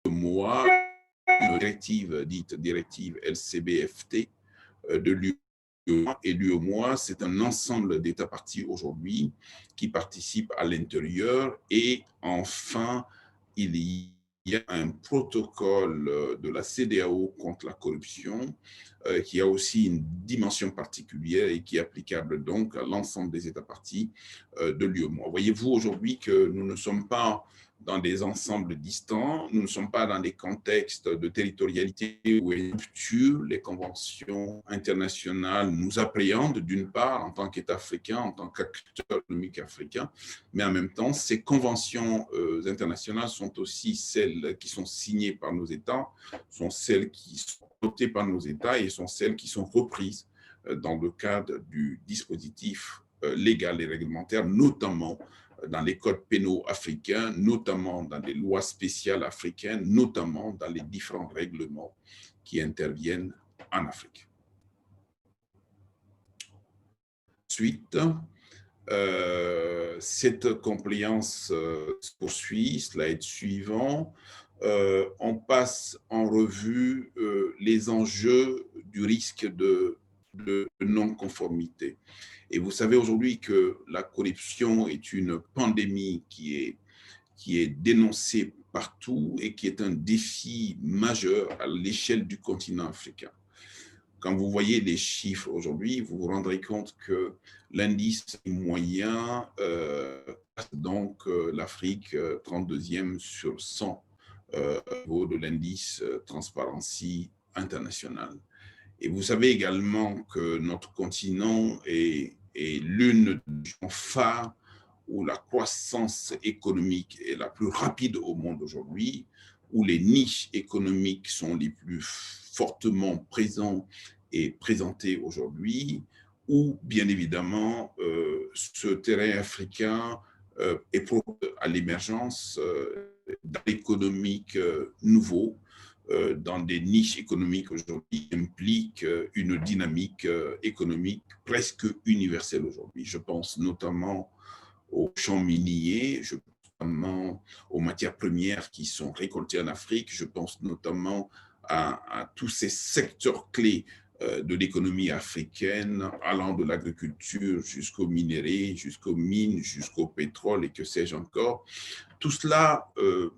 mois, une directive dite directive LCBFT de l'UEMOA. Et l'UEMOA, c'est un ensemble d'États parties aujourd'hui qui participent à l'intérieur. Et enfin, il y a un protocole de la CEDEAO contre la corruption qui a aussi une dimension particulière et qui est applicable donc à l'ensemble des États parties de l'UEMOA. Voyez-vous aujourd'hui que nous ne sommes pas dans des ensembles distants, nous ne sommes pas dans des contextes de territorialité où est rupture. Les conventions internationales nous appréhendent d'une part en tant qu'État africain, en tant qu'acteur économique africain, mais en même temps, ces conventions internationales sont aussi celles qui sont signées par nos États, sont celles qui sont adoptées par nos États et sont celles qui sont reprises dans le cadre du dispositif légal et réglementaire, notamment dans les codes pénaux africains, notamment dans les lois spéciales africaines, notamment dans les différents règlements qui interviennent en Afrique. Ensuite, cette compliance se poursuit, slide suivant. On passe en revue les enjeux du risque de non-conformité. Et vous savez aujourd'hui que la corruption est une pandémie qui est dénoncée partout et qui est un défi majeur à l'échelle du continent africain. Quand vous voyez les chiffres aujourd'hui, vous vous rendrez compte que l'indice moyen, donc l'Afrique 32e sur 100 au niveau de l'indice Transparency International. Et vous savez également que notre continent est l'une des phares où la croissance économique est la plus rapide au monde aujourd'hui, où les niches économiques sont les plus fortement présentes et présentées aujourd'hui, où bien évidemment ce terrain africain est propre à l'émergence d'économiques nouveaux, dans des niches économiques aujourd'hui impliquent une dynamique économique presque universelle aujourd'hui. Je pense notamment aux champs miniers, je pense notamment aux matières premières qui sont récoltées en Afrique, je pense notamment à tous ces secteurs clés de l'économie africaine, allant de l'agriculture jusqu'aux minerais, jusqu'aux mines, jusqu'au pétrole et que sais-je encore. Tout cela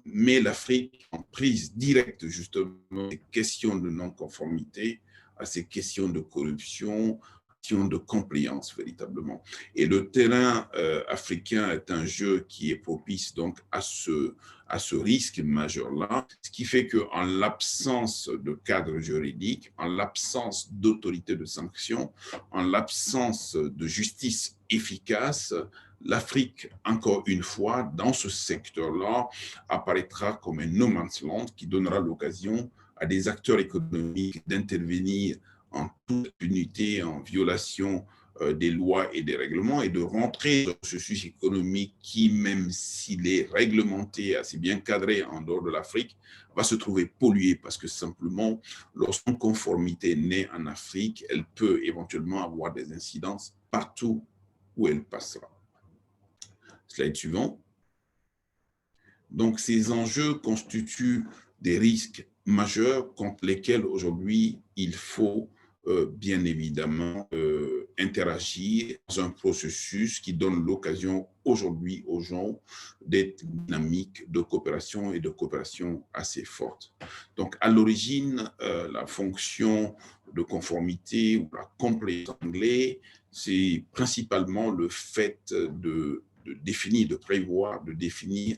met l'Afrique en prise directe justement à ces questions de non-conformité, à ces questions de corruption, questions de compliance véritablement. Et le terrain africain est un jeu qui est propice donc à ce risque majeur-là, ce qui fait qu'en l'absence de cadre juridique, en l'absence d'autorité de sanction, en l'absence de justice efficace, l'Afrique, encore une fois, dans ce secteur-là, apparaîtra comme un no man's land qui donnera l'occasion à des acteurs économiques d'intervenir en toute unité, en violation des lois et des règlements et de rentrer dans ce processus économique qui, même s'il est réglementé, assez bien cadré en dehors de l'Afrique, va se trouver pollué parce que simplement, lorsqu'une conformité naît en Afrique, elle peut éventuellement avoir des incidences partout où elle passera. Slide suivant. Donc, ces enjeux constituent des risques majeurs contre lesquels aujourd'hui il faut bien évidemment interagir dans un processus qui donne l'occasion aujourd'hui aux gens d'être dynamiques de coopération et de coopération assez forte. Donc, à l'origine, la fonction de conformité ou la compliance en anglais, c'est principalement le fait de définir, de prévoir, de définir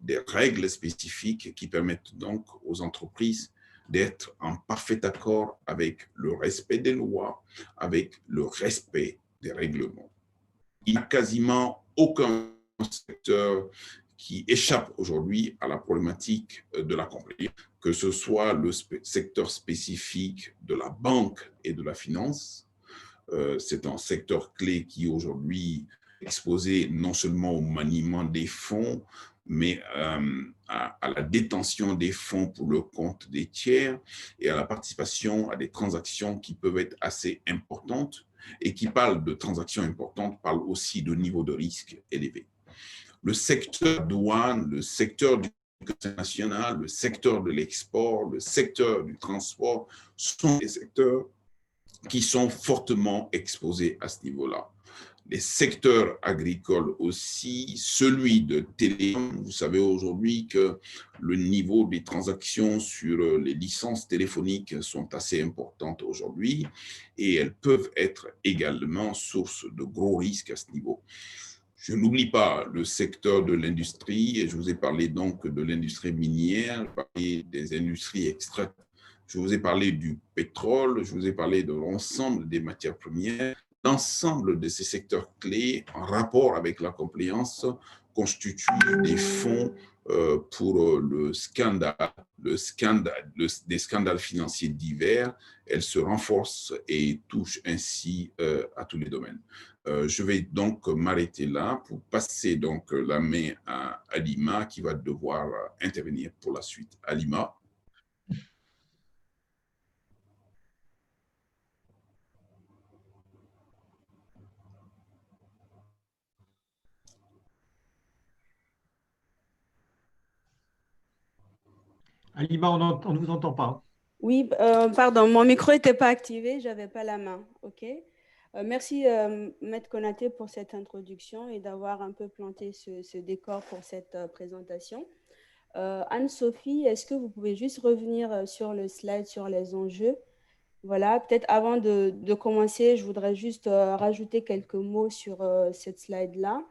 des règles spécifiques qui permettent donc aux entreprises d'être en parfait accord avec le respect des lois, avec le respect des règlements. Il n'y a quasiment aucun secteur qui échappe aujourd'hui à la problématique de la compliance, que ce soit le secteur spécifique de la banque et de la finance. C'est un secteur clé qui aujourd'hui est exposé non seulement au maniement des fonds, mais à la détention des fonds pour le compte des tiers et à la participation à des transactions qui peuvent être assez importantes et qui parlent de transactions importantes, parlent aussi de niveau de risque élevé. Le secteur douane, le secteur du national, le secteur de l'export, le secteur du transport sont des secteurs qui sont fortement exposés à ce niveau-là. Les secteurs agricoles aussi, celui de télécom. Vous savez aujourd'hui que le niveau des transactions sur les licences téléphoniques sont assez importantes aujourd'hui et elles peuvent être également source de gros risques à ce niveau. Je n'oublie pas le secteur de l'industrie, et je vous ai parlé donc de l'industrie minière, je parlé des industries extractives, je vous ai parlé du pétrole, je vous ai parlé de l'ensemble des matières premières. L'ensemble de ces secteurs clés en rapport avec la compliance constituent des fonds pour des scandales financiers divers. Elles se renforcent et touchent ainsi à tous les domaines. Je vais donc m'arrêter là pour passer donc la main à Alima qui va devoir intervenir pour la suite. Alima. Alima, on ne vous entend pas. Oui, pardon, mon micro n'était pas activé, je n'avais pas la main. OK. Merci, Maître Konaté, pour cette introduction et d'avoir un peu planté ce décor pour cette présentation. Anne-Sophie, est-ce que vous pouvez juste revenir sur le slide sur les enjeux? Voilà, peut-être avant de commencer, je voudrais juste rajouter quelques mots sur cette slide-là.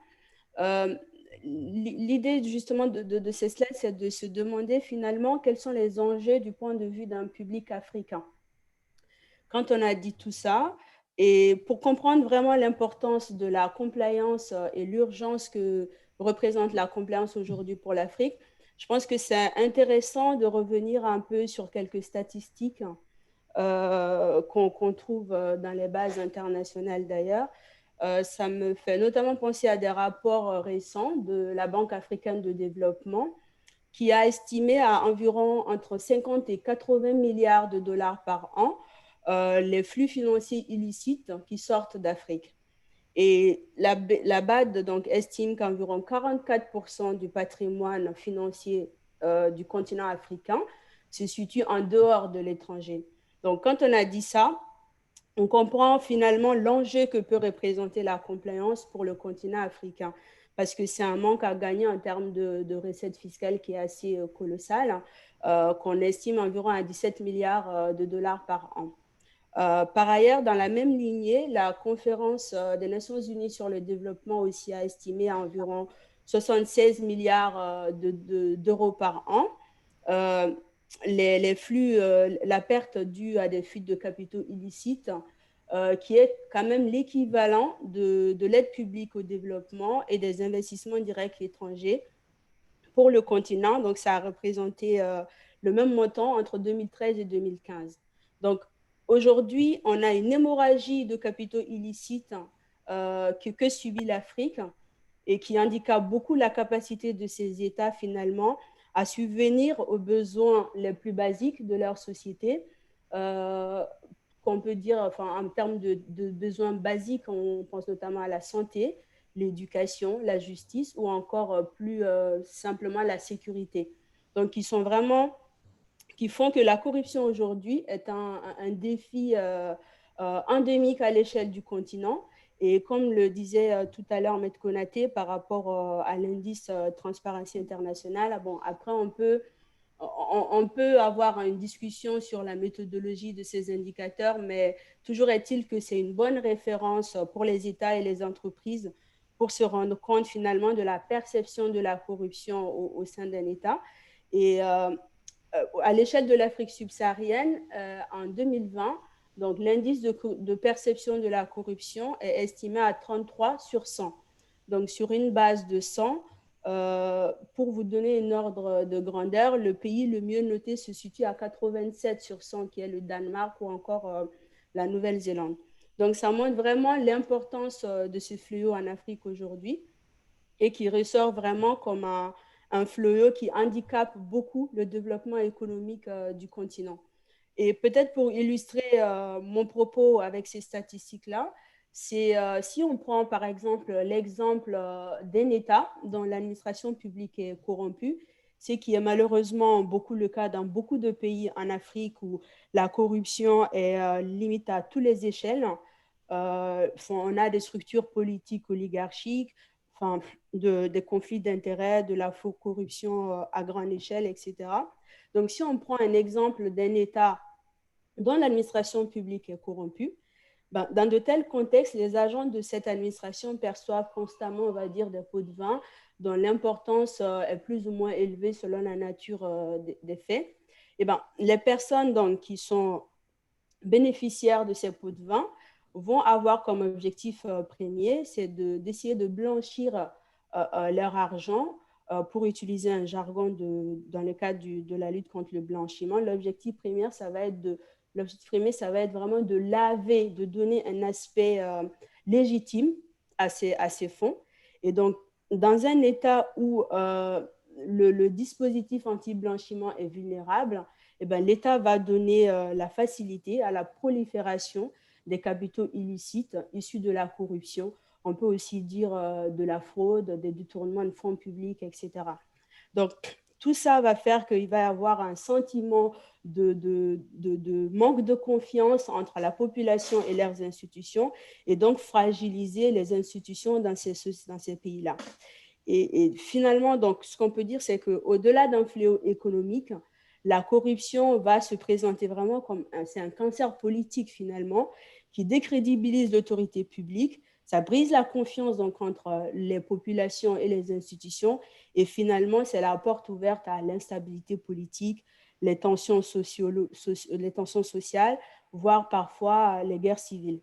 L'idée justement de ces slides, c'est de se demander finalement quels sont les enjeux du point de vue d'un public africain. Quand on a dit tout ça, et pour comprendre vraiment l'importance de la compliance et l'urgence que représente la compliance aujourd'hui pour l'Afrique, je pense que c'est intéressant de revenir un peu sur quelques statistiques qu'on trouve dans les bases internationales d'ailleurs. Ça me fait notamment penser à des rapports récents de la Banque africaine de développement qui a estimé à environ entre 50 et 80 milliards de dollars par an les flux financiers illicites qui sortent d'Afrique. Et la BAD donc, estime qu'environ 44% du patrimoine financier du continent africain se situe en dehors de l'étranger. Donc, quand on a dit ça, on comprend finalement l'enjeu que peut représenter la compliance pour le continent africain, parce que c'est un manque à gagner en termes de recettes fiscales qui est assez colossal, qu'on estime environ à 17 milliards de dollars par an. Par ailleurs, dans la même lignée, la conférence des Nations Unies sur le développement aussi a estimé à environ 76 milliards d'euros par an. Les flux, la perte due à des fuites de capitaux illicites, qui est quand même l'équivalent de l'aide publique au développement et des investissements directs étrangers pour le continent. Donc, ça a représenté le même montant entre 2013 et 2015. Donc, aujourd'hui, on a une hémorragie de capitaux illicites que subit l'Afrique et qui handicape beaucoup la capacité de ces États finalement à subvenir aux besoins les plus basiques de leur société, qu'on peut dire, enfin, en termes de besoins basiques, on pense notamment à la santé, l'éducation, la justice ou encore plus simplement la sécurité. Donc, qui font que la corruption aujourd'hui est un défi endémique à l'échelle du continent. Et comme le disait tout à l'heure Maître Konaté par rapport à l'indice Transparency International, bon, après on peut avoir une discussion sur la méthodologie de ces indicateurs, mais toujours est-il que c'est une bonne référence pour les États et les entreprises pour se rendre compte finalement de la perception de la corruption au sein d'un État. Et à l'échelle de l'Afrique subsaharienne, en 2020, donc l'indice de perception de la corruption est estimé à 33 sur 100. Donc sur une base de 100, pour vous donner un ordre de grandeur, le pays le mieux noté se situe à 87 sur 100, qui est le Danemark ou encore la Nouvelle-Zélande. Donc ça montre vraiment l'importance de ce fléau en Afrique aujourd'hui et qui ressort vraiment comme un fléau qui handicape beaucoup le développement économique du continent. Et peut-être pour illustrer mon propos avec ces statistiques-là, c'est si on prend par exemple l'exemple d'un État dont l'administration publique est corrompue, ce qui est malheureusement beaucoup le cas dans beaucoup de pays en Afrique où la corruption est limite à toutes les échelles. On a des structures politiques oligarchiques, enfin, des conflits d'intérêts, de la faux corruption à grande échelle, etc. Donc, si on prend un exemple d'un État dont l'administration publique est corrompue, ben, dans de tels contextes, les agents de cette administration perçoivent constamment, on va dire, des pots de vin dont l'importance est plus ou moins élevée selon la nature des faits. Et ben, les personnes donc, qui sont bénéficiaires de ces pots de vin vont avoir comme objectif premier, c'est d'essayer de blanchir leur argent pour utiliser un jargon dans le cadre de la lutte contre le blanchiment. L'objectif premier, ça va être vraiment de laver, de donner un aspect légitime à ces fonds. Et donc, dans un État où le dispositif anti-blanchiment est vulnérable, eh ben, l'État va donner la facilité à la prolifération des capitaux illicites issus de la corruption. On peut aussi dire de la fraude, des détournements de fonds publics, etc. Donc, tout ça va faire qu'il va y avoir un sentiment de manque de confiance entre la population et leurs institutions et donc fragiliser les institutions dans ces pays-là. Et finalement, donc, ce qu'on peut dire, c'est qu'au-delà d'un fléau économique, la corruption va se présenter vraiment comme c'est un cancer politique finalement qui décrédibilise l'autorité publique, ça brise la confiance donc, entre les populations et les institutions et finalement c'est la porte ouverte à l'instabilité politique, les tensions sociales, voire parfois les guerres civiles.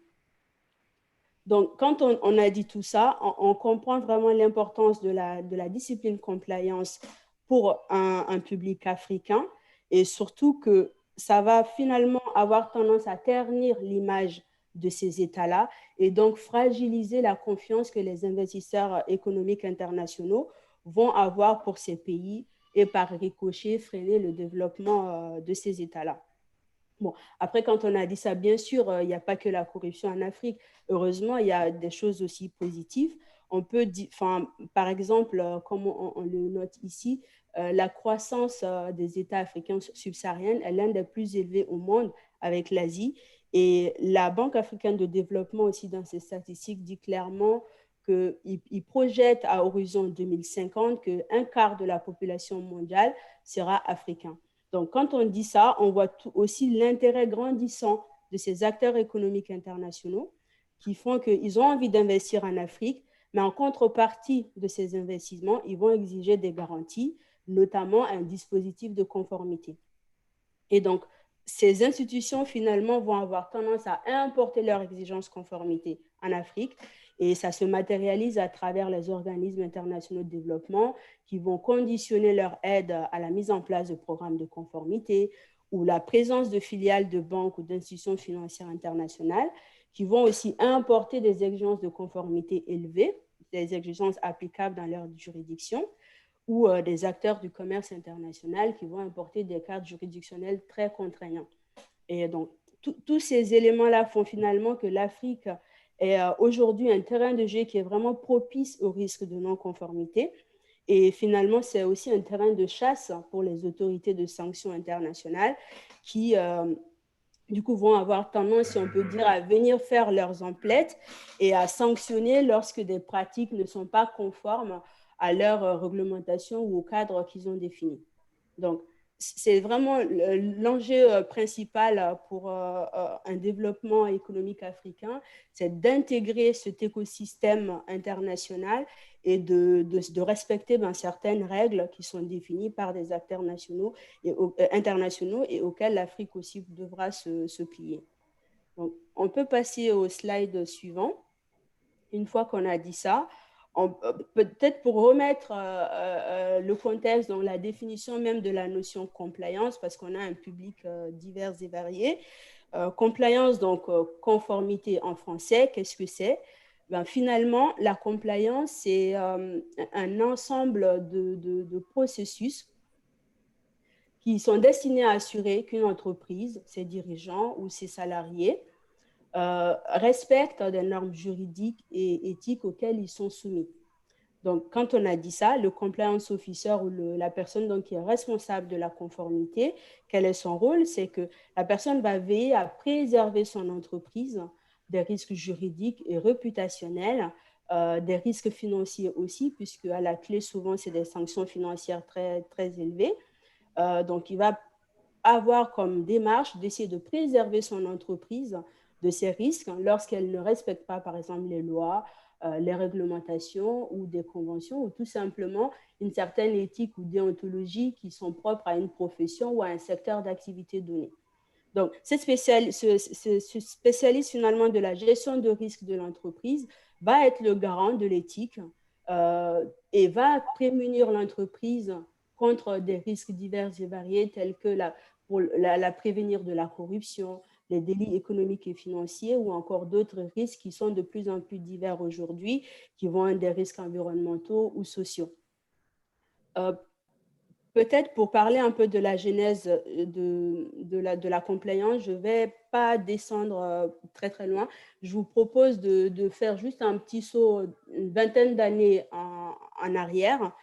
Donc, quand on a dit tout ça, on comprend vraiment l'importance de la discipline compliance pour un public africain et surtout que ça va finalement avoir tendance à ternir l'image de ces États-là et donc fragiliser la confiance que les investisseurs économiques internationaux vont avoir pour ces pays et par ricochet freiner le développement de ces États-là. Bon, après, quand on a dit ça, bien sûr, il n'y a pas que la corruption en Afrique. Heureusement, il y a des choses aussi positives. On peut dire, par exemple, comme on le note ici, la croissance des États africains subsahariens est l'un des plus élevés au monde avec l'Asie. Et la Banque africaine de développement aussi, dans ses statistiques, dit clairement qu'il projette à horizon 2050 qu'un quart de la population mondiale sera africain. Donc, quand on dit ça, on voit aussi l'intérêt grandissant de ces acteurs économiques internationaux qui font qu'ils ont envie d'investir en Afrique, mais en contrepartie de ces investissements, ils vont exiger des garanties, notamment un dispositif de conformité. Et donc, ces institutions, finalement, vont avoir tendance à importer leurs exigences conformité en Afrique et ça se matérialise à travers les organismes internationaux de développement qui vont conditionner leur aide à la mise en place de programmes de conformité ou la présence de filiales de banques ou d'institutions financières internationales qui vont aussi importer des exigences de conformité élevées, des exigences applicables dans leur juridiction, ou des acteurs du commerce international qui vont importer des cadres juridictionnels très contraignants. Et donc, tous ces éléments-là font finalement que l'Afrique est aujourd'hui un terrain de jeu qui est vraiment propice au risque de non-conformité. Et finalement, c'est aussi un terrain de chasse pour les autorités de sanctions internationales qui, du coup, vont avoir tendance, si on peut dire, à venir faire leurs emplettes et à sanctionner lorsque des pratiques ne sont pas conformes à leur réglementation ou au cadre qu'ils ont défini. Donc, c'est vraiment l'enjeu principal pour un développement économique africain, c'est d'intégrer cet écosystème international et de respecter certaines règles qui sont définies par des acteurs internationaux et auxquelles l'Afrique aussi devra se plier. Donc, on peut passer au slide suivant. Une fois qu'on a dit ça, peut-être pour remettre le contexte dans la définition même de la notion compliance, parce qu'on a un public divers et varié. Compliance, donc conformité en français, qu'est-ce que c'est? Ben, finalement, la compliance, c'est un ensemble de processus qui sont destinés à assurer qu'une entreprise, ses dirigeants ou ses salariés respectent des normes juridiques et éthiques auxquelles ils sont soumis. Donc, quand on a dit ça, le compliance officer ou la personne donc, qui est responsable de la conformité, quel est son rôle? C'est que la personne va veiller à préserver son entreprise des risques juridiques et réputationnels, des risques financiers aussi, puisque à la clé, souvent, c'est des sanctions financières très, très élevées. Donc, il va avoir comme démarche d'essayer de préserver son entreprise de ces risques lorsqu'elle ne respecte pas, par exemple, les lois, les réglementations ou des conventions, ou tout simplement une certaine éthique ou déontologie qui sont propres à une profession ou à un secteur d'activité donné. Donc, ce spécialiste finalement de la gestion de risque de l'entreprise va être le garant de l'éthique et va prémunir l'entreprise contre des risques divers et variés tels que pour la prévenir de la corruption, les délits économiques et financiers ou encore d'autres risques qui sont de plus en plus divers aujourd'hui, qui vont être des risques environnementaux ou sociaux. Peut-être pour parler un peu de la genèse de la compliance, je ne vais pas descendre très très loin. Je vous propose de faire juste un petit saut, une vingtaine d'années en arrière.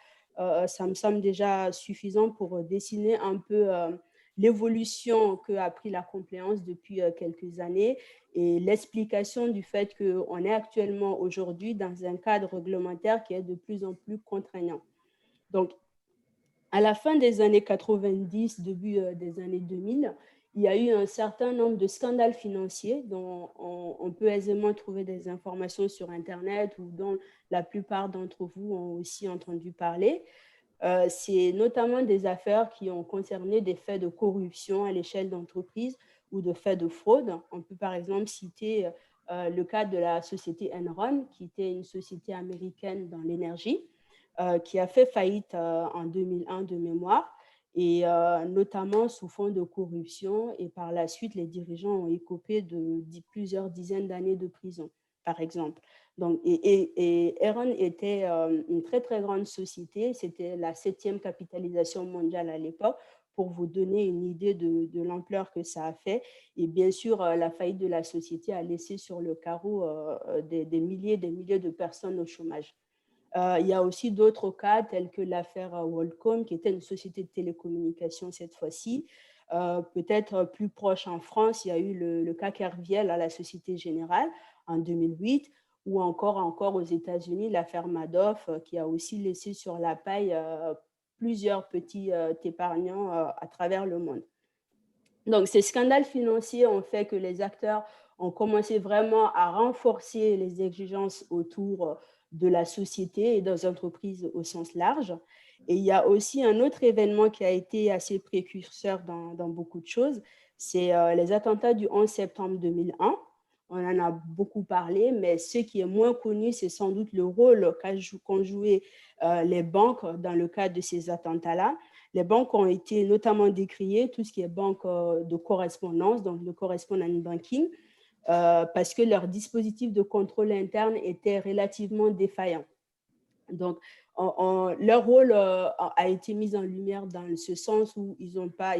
Ça me semble déjà suffisant pour dessiner un peu l'évolution qu'a pris la compliance depuis quelques années et l'explication du fait qu'on est actuellement aujourd'hui dans un cadre réglementaire qui est de plus en plus contraignant. Donc, à la fin des années 90, début des années 2000, il y a eu un certain nombre de scandales financiers dont on peut aisément trouver des informations sur Internet ou dont la plupart d'entre vous ont aussi entendu parler. C'est notamment des affaires qui ont concerné des faits de corruption à l'échelle d'entreprise ou de faits de fraude. On peut par exemple citer le cas de la société Enron, qui était une société américaine dans l'énergie, qui a fait faillite en 2001 de mémoire, et notamment sous fond de corruption. Et par la suite, les dirigeants ont écopé de plusieurs dizaines d'années de prison, par exemple. Donc, et Enron était une très, très grande société. C'était la 7e capitalisation mondiale à l'époque, pour vous donner une idée de l'ampleur que ça a fait. Et bien sûr, la faillite de la société a laissé sur le carreau des milliers de personnes au chômage. Il y a aussi d'autres cas tels que l'affaire WorldCom, qui était une société de télécommunications cette fois-ci. Peut-être plus proche en France, il y a eu le cas Kerviel à la Société Générale en 2008, ou encore aux États-Unis, l'affaire Madoff, qui a aussi laissé sur la paille plusieurs petits épargnants à travers le monde. Donc, ces scandales financiers ont fait que les acteurs ont commencé vraiment à renforcer les exigences autour de la société et des entreprises au sens large. Et il y a aussi un autre événement qui a été assez précurseur dans beaucoup de choses, c'est les attentats du 11 septembre 2001. On en a beaucoup parlé, mais ce qui est moins connu, c'est sans doute le rôle qu'ont joué les banques dans le cadre de ces attentats-là. Les banques ont été notamment décriées, tout ce qui est banque de correspondance, donc le correspondent banking, parce que leur dispositif de contrôle interne était relativement défaillant. Donc, leur rôle a été mis en lumière dans ce sens où ils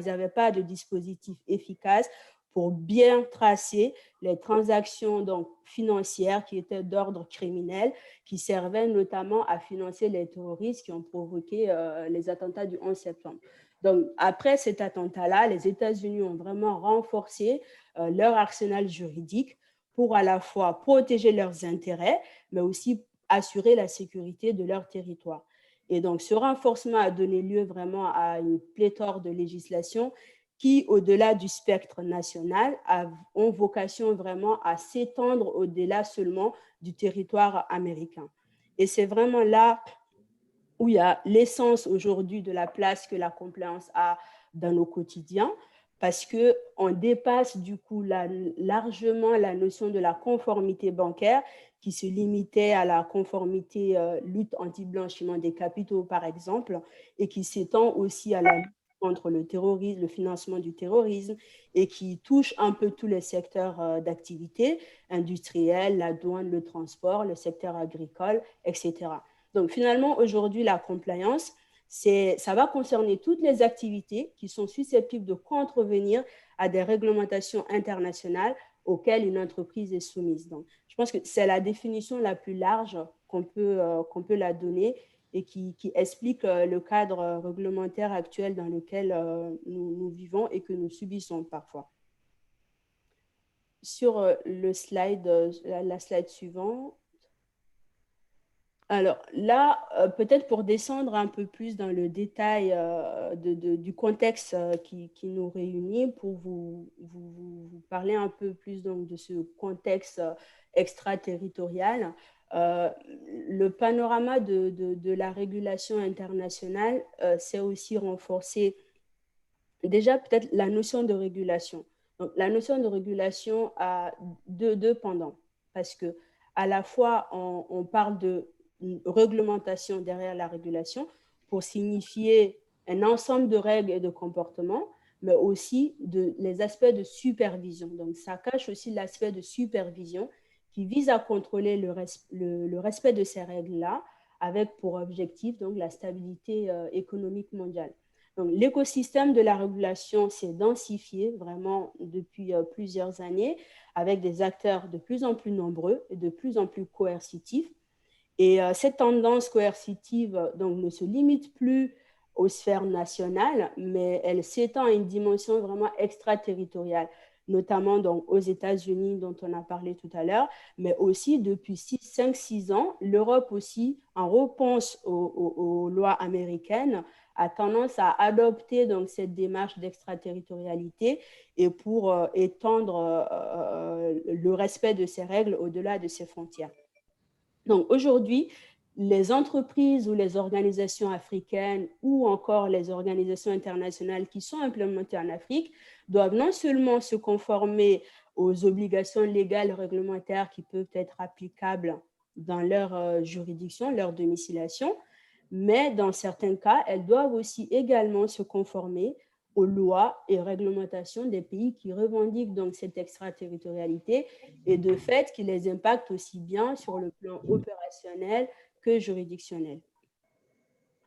n'avaient pas de dispositif efficace pour bien tracer les transactions donc, financières qui étaient d'ordre criminel, qui servaient notamment à financer les terroristes qui ont provoqué les attentats du 11 septembre. Donc, après cet attentat-là, les États-Unis ont vraiment renforcé leur arsenal juridique pour à la fois protéger leurs intérêts, mais aussi assurer la sécurité de leur territoire. Et donc, ce renforcement a donné lieu vraiment à une pléthore de législations qui, au-delà du spectre national, ont vocation vraiment à s'étendre au-delà seulement du territoire américain. Et c'est vraiment là où il y a l'essence aujourd'hui de la place que la compliance a dans nos quotidiens, parce qu'on dépasse du coup largement la notion de la conformité bancaire qui se limitait à la conformité lutte anti-blanchiment des capitaux, par exemple, et qui s'étend aussi à la lutte contre le terrorisme, le financement du terrorisme, et qui touche un peu tous les secteurs d'activité, industriels, la douane, le transport, le secteur agricole, etc. Donc, finalement, aujourd'hui, la compliance, ça va concerner toutes les activités qui sont susceptibles de contrevenir à des réglementations internationales auxquelles une entreprise est soumise. Donc, je pense que c'est la définition la plus large qu'on peut la donner et qui explique le cadre réglementaire actuel dans lequel nous vivons et que nous subissons parfois. Sur le slide, la slide suivante. Alors là, peut-être pour descendre un peu plus dans le détail du contexte qui nous réunit, pour vous parler un peu plus donc, de ce contexte extraterritorial, le panorama de la régulation internationale s'est aussi renforcé. Déjà, peut-être la notion de régulation. Donc, la notion de régulation a deux pendants, parce que à la fois, on parle de réglementation derrière la régulation pour signifier un ensemble de règles et de comportements, mais aussi les aspects de supervision. Donc, ça cache aussi l'aspect de supervision qui vise à contrôler le respect de ces règles-là, avec pour objectif donc, la stabilité économique mondiale. Donc, l'écosystème de la régulation s'est densifié vraiment depuis plusieurs années, avec des acteurs de plus en plus nombreux et de plus en plus coercitifs. Et cette tendance coercitive donc, ne se limite plus aux sphères nationales, mais elle s'étend à une dimension vraiment extraterritoriale, notamment donc, aux États-Unis, dont on a parlé tout à l'heure, mais aussi depuis 5-6 ans, l'Europe aussi, en réponse aux lois américaines, a tendance à adopter donc, cette démarche d'extraterritorialité et pour étendre le respect de ces règles au-delà de ses frontières. Donc aujourd'hui, les entreprises ou les organisations africaines ou encore les organisations internationales qui sont implémentées en Afrique doivent non seulement se conformer aux obligations légales réglementaires qui peuvent être applicables dans leur juridiction, leur domiciliation, mais dans certains cas, elles doivent aussi également se conformer aux lois et réglementations des pays qui revendiquent donc cette extraterritorialité et de fait qui les impactent aussi bien sur le plan opérationnel que juridictionnel.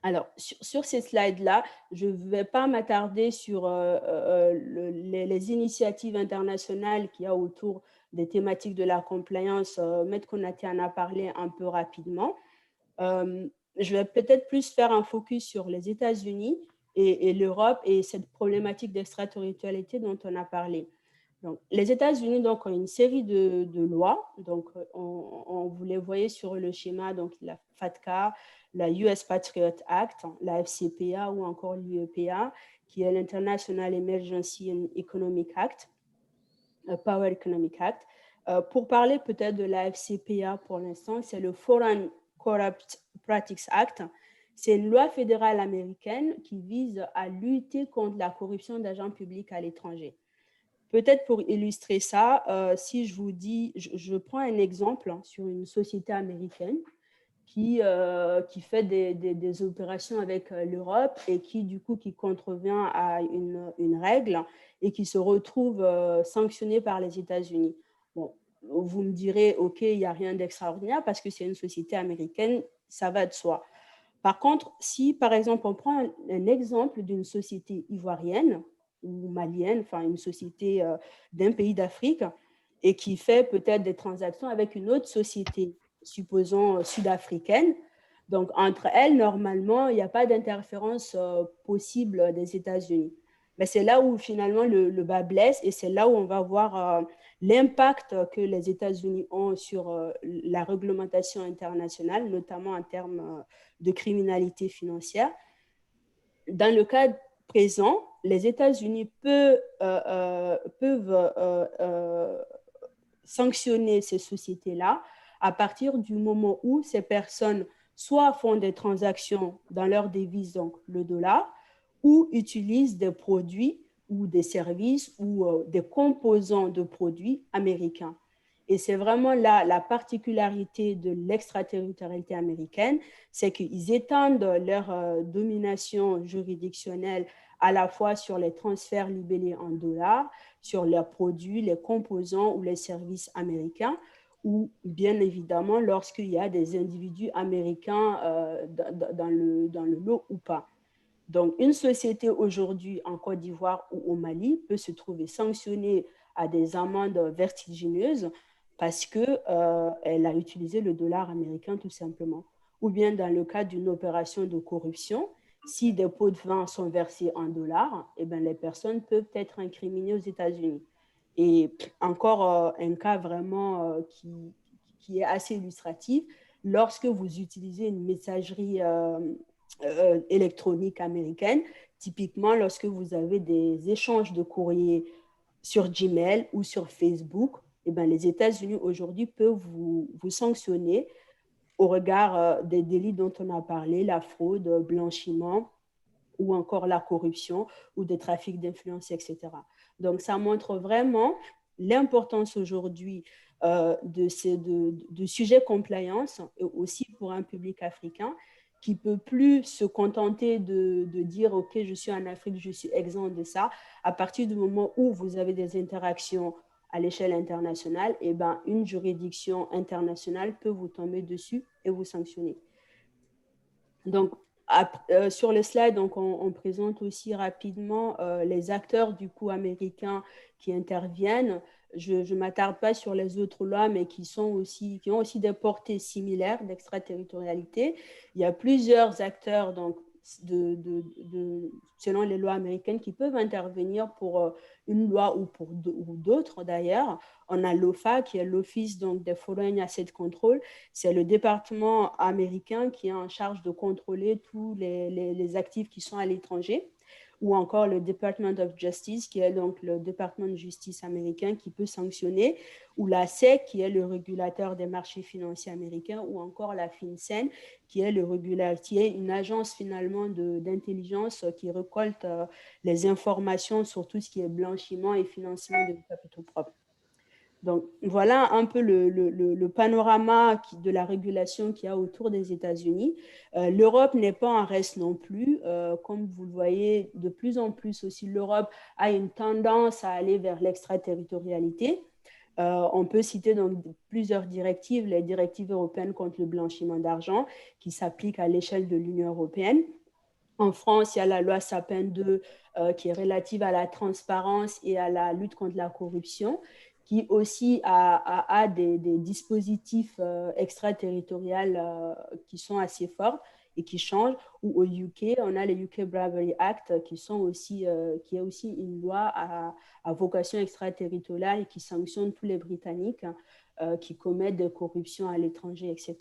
Alors, sur ces slides-là, je ne vais pas m'attarder sur les initiatives internationales qu'il y a autour des thématiques de la compliance. Maître Konaté en a parlé un peu rapidement. Je vais peut-être plus faire un focus sur les États-Unis et l'Europe et cette problématique d'extraterritorialité dont on a parlé. Donc, les États-Unis donc, ont une série de lois. Donc, vous les voyez sur le schéma, donc la FATCA, la US Patriot Act, la FCPA ou encore l'UEPA, qui est l'International Emergency and Economic Act, Power Economic Act. Pour parler peut-être de la FCPA pour l'instant, c'est le Foreign Corrupt Practices Act. C'est une loi fédérale américaine qui vise à lutter contre la corruption d'agents publics à l'étranger. Peut-être pour illustrer ça, si je vous dis, je prends un exemple sur une société américaine qui fait des opérations avec l'Europe et qui, du coup, qui contrevient à une règle et qui se retrouve sanctionnée par les États-Unis. Bon, vous me direz, OK, il n'y a rien d'extraordinaire parce que c'est une société américaine, ça va de soi. Par contre, si, par exemple, on prend un exemple d'une société ivoirienne ou malienne, enfin une société d'un pays d'Afrique, et qui fait peut-être des transactions avec une autre société, supposons sud-africaine, donc entre elles, normalement, il n'y a pas d'interférence possible des États-Unis. Mais c'est là où finalement le bas blesse et c'est là où on va voir l'impact que les États-Unis ont sur la réglementation internationale, notamment en termes de criminalité financière. Dans le cas présent, les États-Unis peuvent sanctionner ces sociétés-là à partir du moment où ces personnes soit font des transactions dans leur devise, donc le dollar, ou utilisent des produits ou des services ou des composants de produits américains. Et c'est vraiment là la particularité de l'extraterritorialité américaine, c'est qu'ils étendent leur domination juridictionnelle à la fois sur les transferts libellés en dollars, sur leurs produits, les composants ou les services américains, ou bien évidemment lorsqu'il y a des individus américains dans le lot ou pas. Donc, une société aujourd'hui en Côte d'Ivoire ou au Mali peut se trouver sanctionnée à des amendes vertigineuses parce qu'elle a utilisé le dollar américain tout simplement. Ou bien dans le cas d'une opération de corruption, si des pots de vin sont versés en dollars, eh bien, les personnes peuvent être incriminées aux États-Unis. Et encore un cas vraiment qui est assez illustratif, lorsque vous utilisez une messagerie électronique américaine, typiquement lorsque vous avez des échanges de courrier sur Gmail ou sur Facebook, eh bien, les États-Unis aujourd'hui peuvent vous sanctionner au regard des délits dont on a parlé, la fraude, le blanchiment ou encore la corruption ou des trafics d'influence, etc. Donc, ça montre vraiment l'importance aujourd'hui de sujets compliance, et aussi pour un public africain qui ne peut plus se contenter de dire « Ok, je suis en Afrique, je suis exempt de ça ». À partir du moment où vous avez des interactions à l'échelle internationale, eh ben, une juridiction internationale peut vous tomber dessus et vous sanctionner. Donc, sur le slide, donc, on présente aussi rapidement les acteurs du coup américains qui interviennent. Je ne m'attarde pas sur les autres lois, mais qui ont aussi des portées similaires d'extraterritorialité. Il y a plusieurs acteurs donc, selon les lois américaines qui peuvent intervenir pour une loi ou pour d'autres d'ailleurs. On a l'OFA qui est l'Office des Foreign Asset Control. C'est le département américain qui est en charge de contrôler tous les actifs qui sont à l'étranger, ou encore le Department of Justice, qui est donc le département de justice américain qui peut sanctionner, ou la SEC, qui est le régulateur des marchés financiers américains, ou encore la FinCEN, qui est une agence finalement d'intelligence qui récolte les informations sur tout ce qui est blanchiment et financement de capitaux propres. Donc, voilà un peu le panorama de la régulation qu'il y a autour des États-Unis. L'Europe n'est pas en reste non plus. Comme vous le voyez, de plus en plus aussi, l'Europe a une tendance à aller vers l'extraterritorialité. On peut citer donc plusieurs directives, les directives européennes contre le blanchiment d'argent qui s'appliquent à l'échelle de l'Union européenne. En France, il y a la loi Sapin 2 qui est relative à la transparence et à la lutte contre la corruption, qui aussi a des dispositifs extraterritoriaux qui sont assez forts et qui changent. Ou au UK, on a le UK Bribery Act qui est aussi une loi à vocation extraterritoriale et qui sanctionne tous les Britanniques qui commettent des corruptions à l'étranger, etc.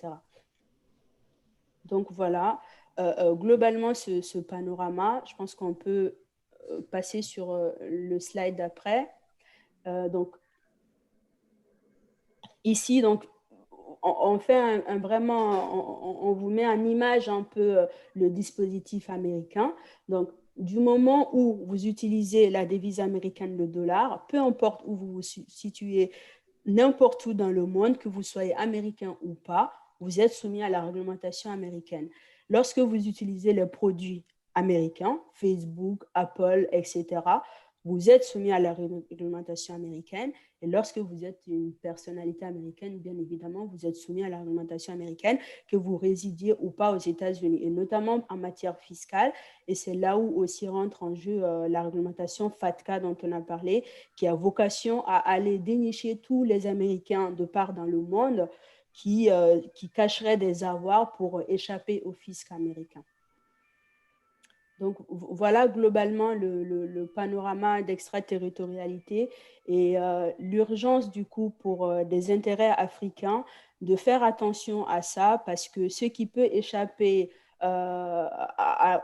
Donc voilà, globalement, ce panorama, je pense qu'on peut passer sur le slide d'après. Donc, ici, donc, on fait on vous met en image un peu le dispositif américain. Donc, du moment où vous utilisez la devise américaine, le dollar, peu importe où vous vous situez, n'importe où dans le monde, que vous soyez américain ou pas, vous êtes soumis à la réglementation américaine. Lorsque vous utilisez les produits américains, Facebook, Apple, etc., vous êtes soumis à la réglementation américaine. Et lorsque vous êtes une personnalité américaine, bien évidemment, vous êtes soumis à la réglementation américaine, que vous résidiez ou pas aux États-Unis, et notamment en matière fiscale. Et c'est là où aussi rentre en jeu la réglementation FATCA dont on a parlé, qui a vocation à aller dénicher tous les Américains de part dans le monde qui cacheraient des avoirs pour échapper au fisc américain. Donc, voilà globalement le panorama d'extraterritorialité et l'urgence du coup pour des intérêts africains de faire attention à ça, parce que ce qui peut échapper à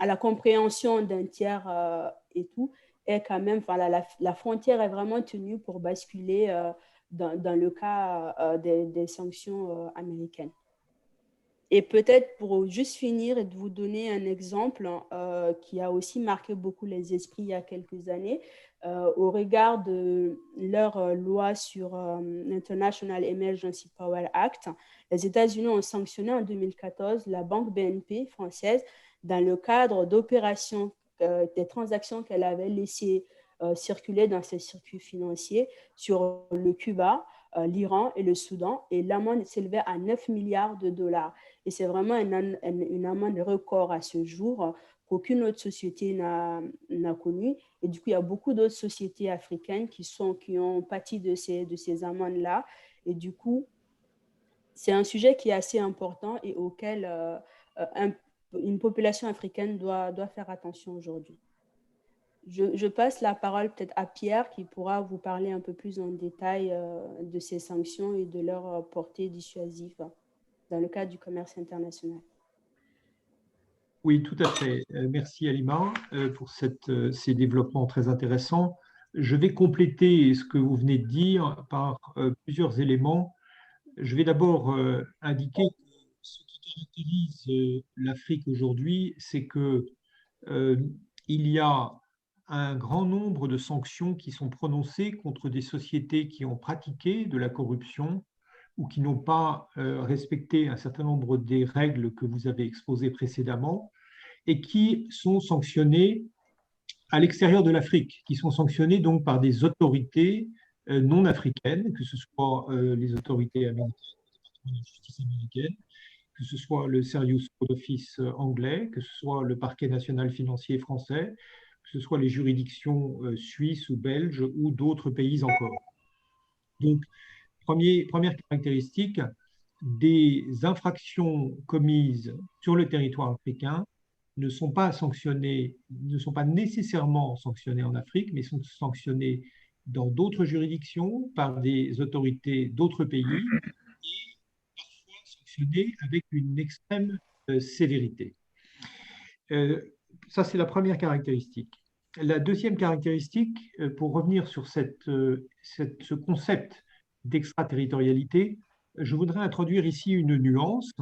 la compréhension d'un tiers et tout est quand même, voilà, la frontière est vraiment tenue pour basculer dans le cas des sanctions américaines. Et peut-être pour juste finir et de vous donner un exemple qui a aussi marqué beaucoup les esprits il y a quelques années, au regard de leur loi sur l'International Emergency Power Act, les États-Unis ont sanctionné en 2014 la banque BNP française dans le cadre d'opérations, des transactions qu'elle avait laissées circuler dans ses circuits financiers sur le Cuba, l'Iran et le Soudan, et l'amende s'élevait à 9 milliards de dollars. Et c'est vraiment une amende record à ce jour qu'aucune autre société n'a connu. Et du coup, il y a beaucoup d'autres sociétés africaines qui ont pâti de ces amendes-là. Et du coup, c'est un sujet qui est assez important et auquel une population africaine doit faire attention aujourd'hui. Je passe la parole peut-être à Pierre qui pourra vous parler un peu plus en détail de ces sanctions et de leur portée dissuasive dans le cadre du commerce international. Oui, tout à fait. Merci Halima pour ces développements très intéressants. Je vais compléter ce que vous venez de dire par plusieurs éléments. Je vais d'abord indiquer que ce qui caractérise l'Afrique aujourd'hui, c'est que il y a un grand nombre de sanctions qui sont prononcées contre des sociétés qui ont pratiqué de la corruption ou qui n'ont pas respecté un certain nombre des règles que vous avez exposées précédemment et qui sont sanctionnées à l'extérieur de l'Afrique, qui sont sanctionnées donc par des autorités non africaines, que ce soit les autorités américaines, la justice américaine, que ce soit le Serious Fraud Office anglais, que ce soit le parquet national financier français, que ce soit les juridictions suisses ou belges ou d'autres pays encore. Donc, première caractéristique, des infractions commises sur le territoire africain ne sont pas sanctionnées, ne sont pas nécessairement sanctionnées en Afrique, mais sont sanctionnées dans d'autres juridictions par des autorités d'autres pays et parfois sanctionnées avec une extrême sévérité. Ça, c'est la première caractéristique. La deuxième caractéristique, pour revenir sur ce concept d'extraterritorialité, je voudrais introduire ici une nuance.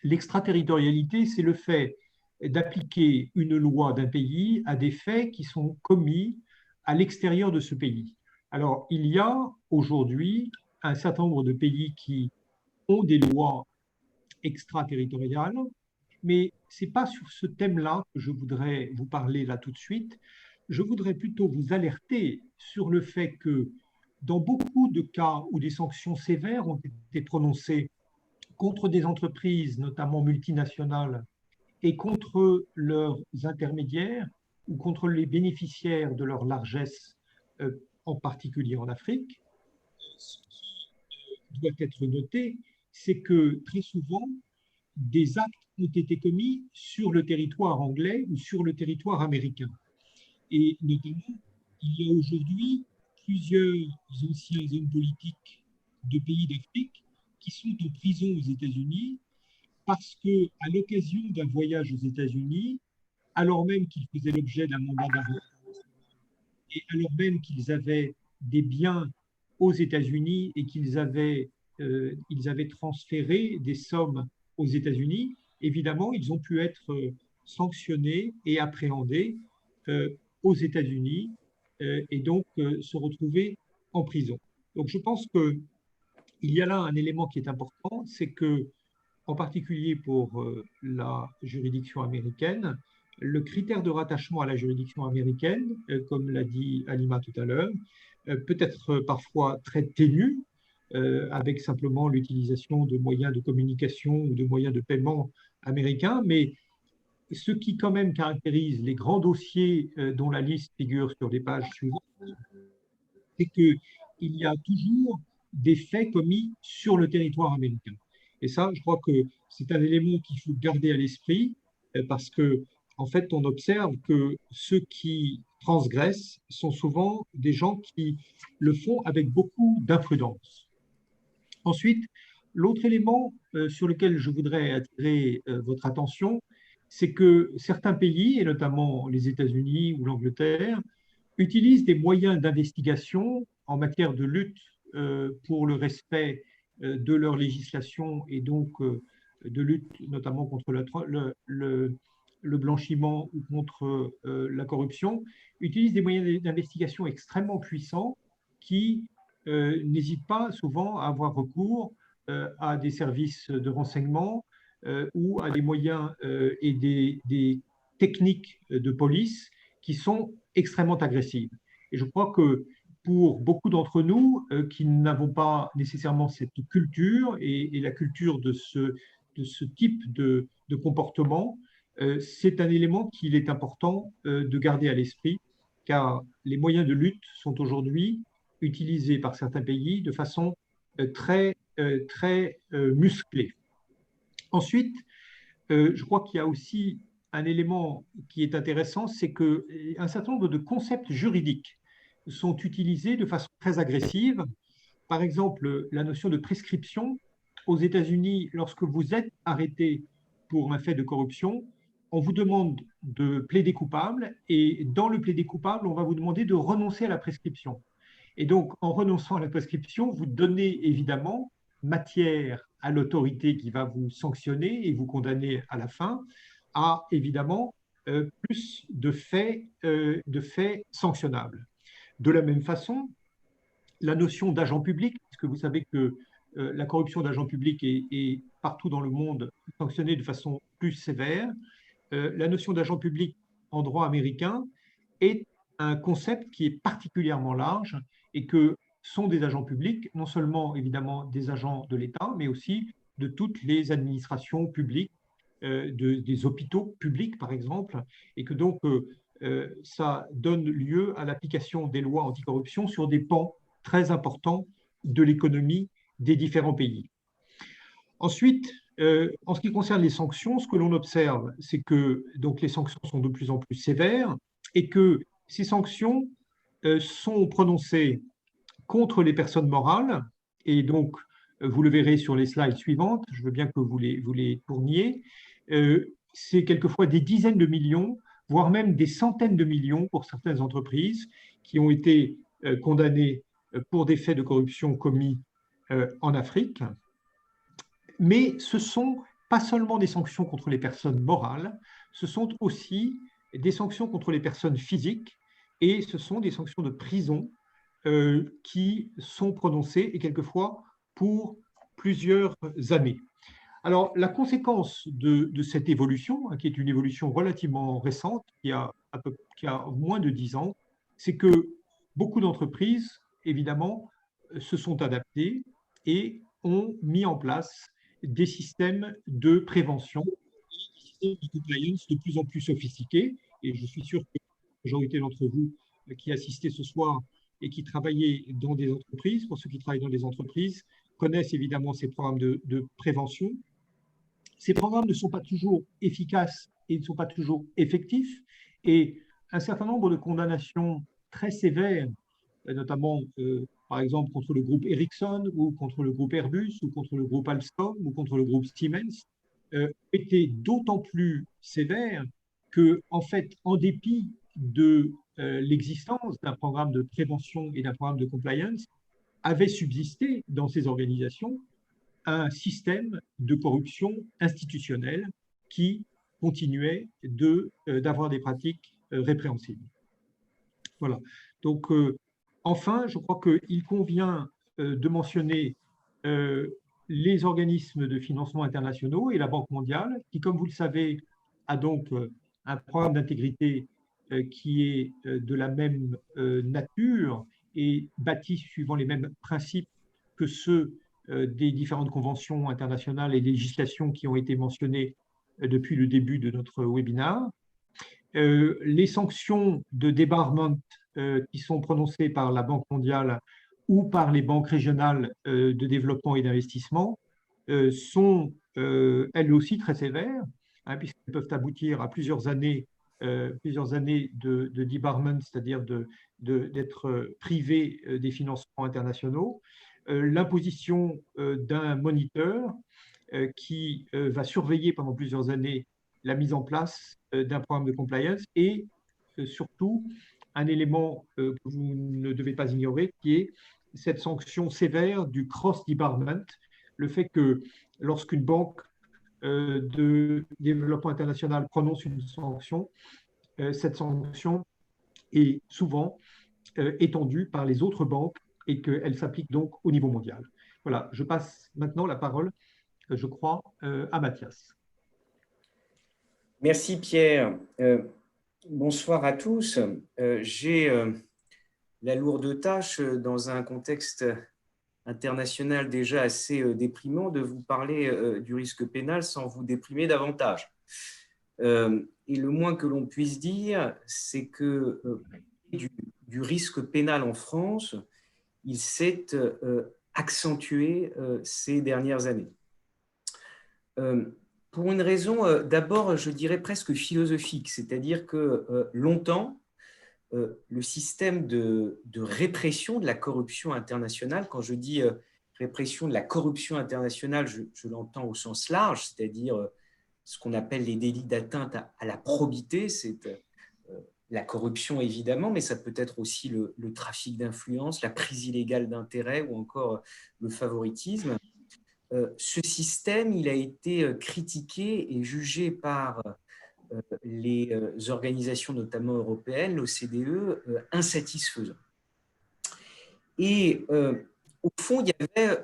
L'extraterritorialité, c'est le fait d'appliquer une loi d'un pays à des faits qui sont commis à l'extérieur de ce pays. Alors, il y a aujourd'hui un certain nombre de pays qui ont des lois extraterritoriales, mais ce n'est pas sur ce thème-là que je voudrais vous parler là tout de suite. Je voudrais plutôt vous alerter sur le fait que dans beaucoup de cas où des sanctions sévères ont été prononcées contre des entreprises, notamment multinationales, et contre leurs intermédiaires ou contre les bénéficiaires de leur largesse, en particulier en Afrique, ce qui doit être noté, c'est que très souvent, des actes ont été commis sur le territoire anglais ou sur le territoire américain. Et notamment, il y a aujourd'hui plusieurs anciens hommes politiques de pays d'Afrique qui sont en prison aux États-Unis parce que, à l'occasion d'un voyage aux États-Unis, alors même qu'ils faisaient l'objet d'un mandat d'arrêt et alors même qu'ils avaient des biens aux États-Unis et qu'ils avaient transféré des sommes aux États-Unis, évidemment, ils ont pu être sanctionnés et appréhendés aux États-Unis et donc se retrouver en prison. Donc, je pense qu'il y a là un élément qui est important, c'est que, en particulier pour la juridiction américaine, le critère de rattachement à la juridiction américaine, comme l'a dit Halima tout à l'heure, peut être parfois très ténu, avec simplement l'utilisation de moyens de communication ou de moyens de paiement américains, mais ce qui quand même caractérise les grands dossiers dont la liste figure sur les pages suivantes, c'est qu'il y a toujours des faits commis sur le territoire américain. Et ça, je crois que c'est un élément qu'il faut garder à l'esprit parce que, en fait, on observe que ceux qui transgressent sont souvent des gens qui le font avec beaucoup d'imprudence. Ensuite, l'autre élément sur lequel je voudrais attirer votre attention, c'est que certains pays, et notamment les États-Unis ou l'Angleterre, utilisent des moyens d'investigation en matière de lutte pour le respect de leur législation et donc de lutte notamment contre le blanchiment ou contre la corruption, utilisent des moyens d'investigation extrêmement puissants qui n'hésitent pas souvent à avoir recours à des services de renseignement ou à des moyens et des techniques de police qui sont extrêmement agressives. Et je crois que pour beaucoup d'entre nous qui n'avons pas nécessairement cette culture et la culture de ce type de comportement, c'est un élément qu'il est important de garder à l'esprit, car les moyens de lutte sont aujourd'hui utilisés par certains pays de façon très musclée. Ensuite, je crois qu'il y a aussi un élément qui est intéressant, c'est qu'un certain nombre de concepts juridiques sont utilisés de façon très agressive. Par exemple, la notion de prescription. Aux États-Unis, lorsque vous êtes arrêté pour un fait de corruption, on vous demande de plaider coupable et dans le plaider coupable, on va vous demander de renoncer à la prescription. Et donc, en renonçant à la prescription, vous donnez évidemment matière à l'autorité qui va vous sanctionner et vous condamner à la fin à évidemment plus de faits sanctionnables. De la même façon, la notion d'agent public, puisque vous savez que la corruption d'agents publics est partout dans le monde sanctionnée de façon plus sévère, la notion d'agent public en droit américain est un concept qui est particulièrement large et que sont des agents publics, non seulement évidemment des agents de l'État, mais aussi de toutes les administrations publiques, des hôpitaux publics par exemple, et que donc ça donne lieu à l'application des lois anticorruption sur des pans très importants de l'économie des différents pays. Ensuite, en ce qui concerne les sanctions, ce que l'on observe, c'est que donc, les sanctions sont de plus en plus sévères et que ces sanctions sont prononcées contre les personnes morales. Et donc, vous le verrez sur les slides suivantes, je veux bien que vous les tourniez. C'est quelquefois des dizaines de millions, voire même des centaines de millions pour certaines entreprises qui ont été condamnées pour des faits de corruption commis en Afrique. Mais ce ne sont pas seulement des sanctions contre les personnes morales, ce sont aussi des sanctions contre les personnes physiques et ce sont des sanctions de prison qui sont prononcées et quelquefois pour plusieurs années. Alors, la conséquence de cette évolution, qui est une évolution relativement récente, qui a moins de 10 ans, c'est que beaucoup d'entreprises, évidemment, se sont adaptées et ont mis en place des systèmes de prévention, des systèmes de compliance de plus en plus sophistiqués. Et je suis sûr que la majorité d'entre vous qui assistaient ce soir et qui travaillaient dans des entreprises, pour ceux qui travaillent dans des entreprises, connaissent évidemment ces programmes de prévention. Ces programmes ne sont pas toujours efficaces et ne sont pas toujours effectifs. Et un certain nombre de condamnations très sévères, notamment par exemple contre le groupe Ericsson ou contre le groupe Airbus ou contre le groupe Alstom ou contre le groupe Siemens, étaient d'autant plus sévères que, en fait, en dépit de l'existence d'un programme de prévention et d'un programme de compliance, avait subsisté dans ces organisations un système de corruption institutionnelle qui continuait d'avoir des pratiques répréhensibles. Voilà. Donc, enfin, je crois qu'il convient de mentionner les organismes de financement internationaux et la Banque mondiale, qui, comme vous le savez, a donc un programme d'intégrité qui est de la même nature et bâti suivant les mêmes principes que ceux des différentes conventions internationales et législations qui ont été mentionnées depuis le début de notre webinaire. Les sanctions de débarment qui sont prononcées par la Banque mondiale ou par les banques régionales de développement et d'investissement sont elles aussi très sévères, hein, puisqu'elles peuvent aboutir à plusieurs années de debarment, c'est-à-dire d'être privé des financements internationaux, l'imposition d'un moniteur qui va surveiller pendant plusieurs années la mise en place d'un programme de compliance et surtout un élément que vous ne devez pas ignorer qui est cette sanction sévère du cross-debarment, le fait que lorsqu'une banque de développement international prononce une sanction, cette sanction est souvent étendue par les autres banques et qu'elle s'applique donc au niveau mondial. Voilà, je passe maintenant la parole, je crois, à Mathias. Merci Pierre. Bonsoir à tous. J'ai la lourde tâche, dans un contexte international déjà assez déprimant, de vous parler du risque pénal sans vous déprimer davantage. Et le moins que l'on puisse dire, c'est que du risque pénal en France, il s'est accentué ces dernières années. Pour une raison, d'abord, je dirais presque philosophique, c'est-à-dire que longtemps, le système de répression de la corruption internationale, quand je dis répression de la corruption internationale, je l'entends au sens large, c'est-à-dire ce qu'on appelle les délits d'atteinte à la probité, c'est la corruption évidemment, mais ça peut être aussi le trafic d'influence, la prise illégale d'intérêt ou encore le favoritisme. Ce système, il a été critiqué et jugé par les organisations, notamment européennes, l'OCDE, insatisfaisant. Et au fond, il y avait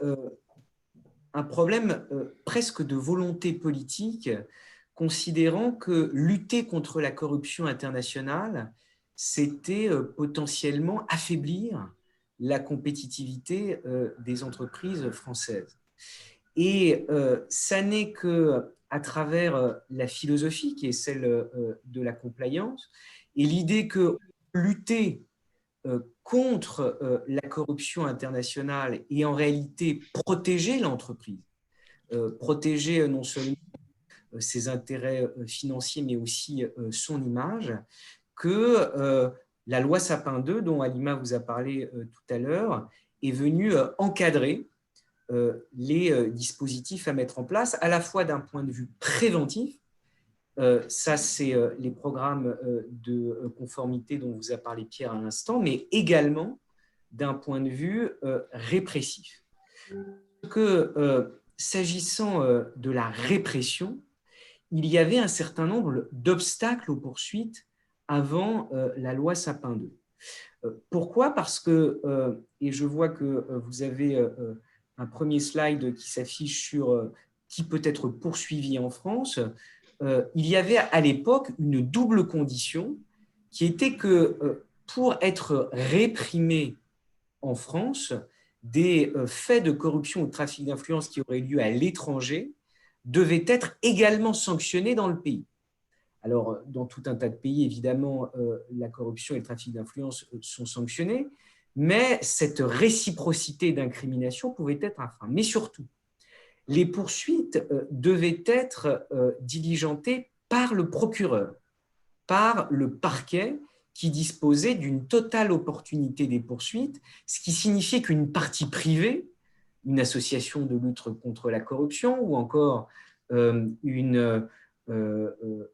un problème presque de volonté politique, considérant que lutter contre la corruption internationale, c'était potentiellement affaiblir la compétitivité des entreprises françaises. Et ça n'est qu'à travers la philosophie qui est celle de la compliance et l'idée que lutter contre la corruption internationale et en réalité protéger l'entreprise, protéger non seulement ses intérêts financiers mais aussi son image, que la loi Sapin II, dont Halima vous a parlé tout à l'heure, est venue encadrer les dispositifs à mettre en place, à la fois d'un point de vue préventif, ça c'est les programmes de conformité dont vous a parlé Pierre à l'instant, mais également d'un point de vue répressif. S'agissant de la répression, il y avait un certain nombre d'obstacles aux poursuites avant la loi Sapin II. Pourquoi ? Parce que, et je vois que vous avez un premier slide qui s'affiche sur qui peut être poursuivi en France, il y avait à l'époque une double condition qui était que pour être réprimé en France, des faits de corruption ou de trafic d'influence qui auraient lieu à l'étranger devaient être également sanctionnés dans le pays. Alors, dans tout un tas de pays, évidemment, la corruption et le trafic d'influence sont sanctionnés, mais cette réciprocité d'incrimination pouvait être un frein. Mais surtout, les poursuites devaient être diligentées par le procureur, par le parquet qui disposait d'une totale opportunité des poursuites, ce qui signifiait qu'une partie privée, une association de lutte contre la corruption ou encore une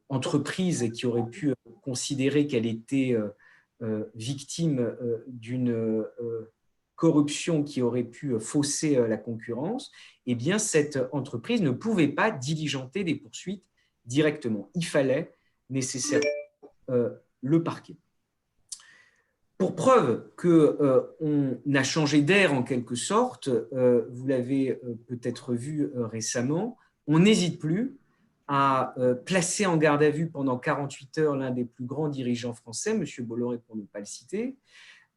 entreprise qui aurait pu considérer qu'elle était victime d'une corruption qui aurait pu fausser la concurrence, eh bien, cette entreprise ne pouvait pas diligenter des poursuites directement. Il fallait nécessairement le parquet. Pour preuve qu'on a changé d'air en quelque sorte, vous l'avez peut-être vu récemment, on n'hésite plus à placer en garde à vue pendant 48 heures l'un des plus grands dirigeants français, M. Bolloré pour ne pas le citer,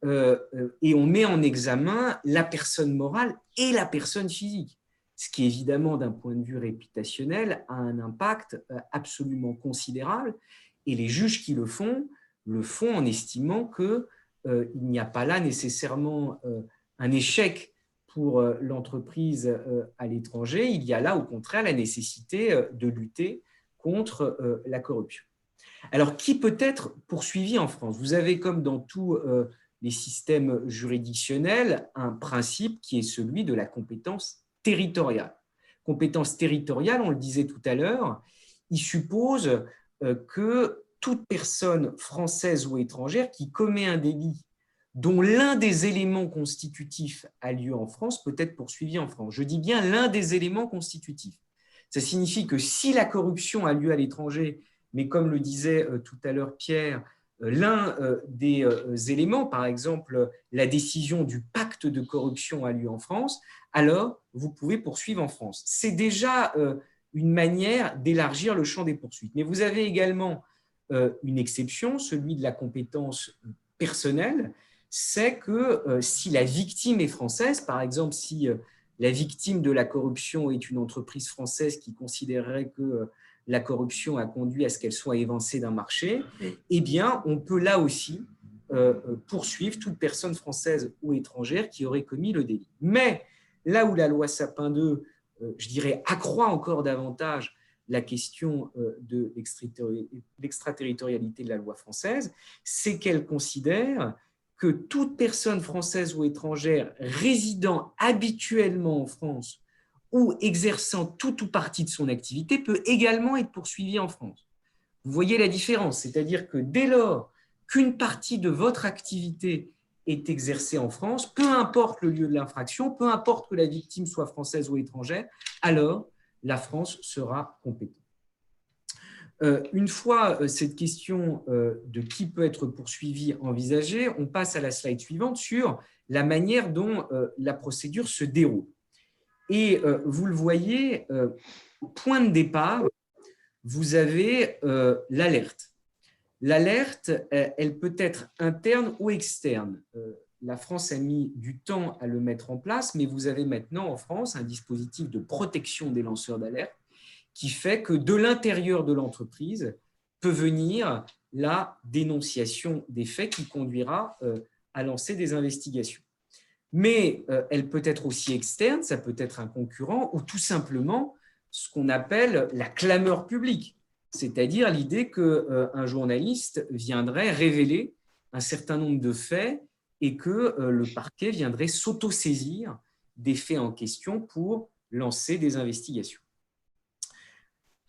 et on met en examen la personne morale et la personne physique, ce qui évidemment d'un point de vue réputationnel a un impact absolument considérable, et les juges qui le font en estimant qu'il n'y a pas là nécessairement un échec pour l'entreprise à l'étranger, il y a là au contraire la nécessité de lutter contre la corruption. Alors, qui peut être poursuivi en France ? Vous avez, comme dans tous les systèmes juridictionnels, un principe qui est celui de la compétence territoriale. Compétence territoriale, on le disait tout à l'heure, il suppose que toute personne française ou étrangère qui commet un délit dont l'un des éléments constitutifs a lieu en France peut être poursuivi en France. Je dis bien l'un des éléments constitutifs. Ça signifie que si la corruption a lieu à l'étranger, mais comme le disait tout à l'heure Pierre, l'un des éléments, par exemple la décision du pacte de corruption a lieu en France, alors vous pouvez poursuivre en France. C'est déjà une manière d'élargir le champ des poursuites. Mais vous avez également une exception, celui de la compétence personnelle, c'est que si la victime est française, par exemple si la victime de la corruption est une entreprise française qui considérerait que la corruption a conduit à ce qu'elle soit évincée d'un marché, eh bien, on peut là aussi poursuivre toute personne française ou étrangère qui aurait commis le délit. Mais là où la loi Sapin II, je dirais, accroît encore davantage la question de l'extraterritorialité de la loi française, c'est qu'elle considère que toute personne française ou étrangère résidant habituellement en France ou exerçant tout ou partie de son activité peut également être poursuivie en France. Vous voyez la différence, c'est-à-dire que dès lors qu'une partie de votre activité est exercée en France, peu importe le lieu de l'infraction, peu importe que la victime soit française ou étrangère, alors la France sera compétente. Une fois cette question de qui peut être poursuivi envisagée, on passe à la slide suivante sur la manière dont la procédure se déroule. Et vous le voyez, point de départ, vous avez l'alerte. L'alerte, elle peut être interne ou externe. La France a mis du temps à le mettre en place, mais vous avez maintenant en France un dispositif de protection des lanceurs d'alerte qui fait que de l'intérieur de l'entreprise peut venir la dénonciation des faits qui conduira à lancer des investigations. Mais elle peut être aussi externe, ça peut être un concurrent ou tout simplement ce qu'on appelle la clameur publique, c'est-à-dire l'idée qu'un journaliste viendrait révéler un certain nombre de faits et que le parquet viendrait s'autosaisir des faits en question pour lancer des investigations.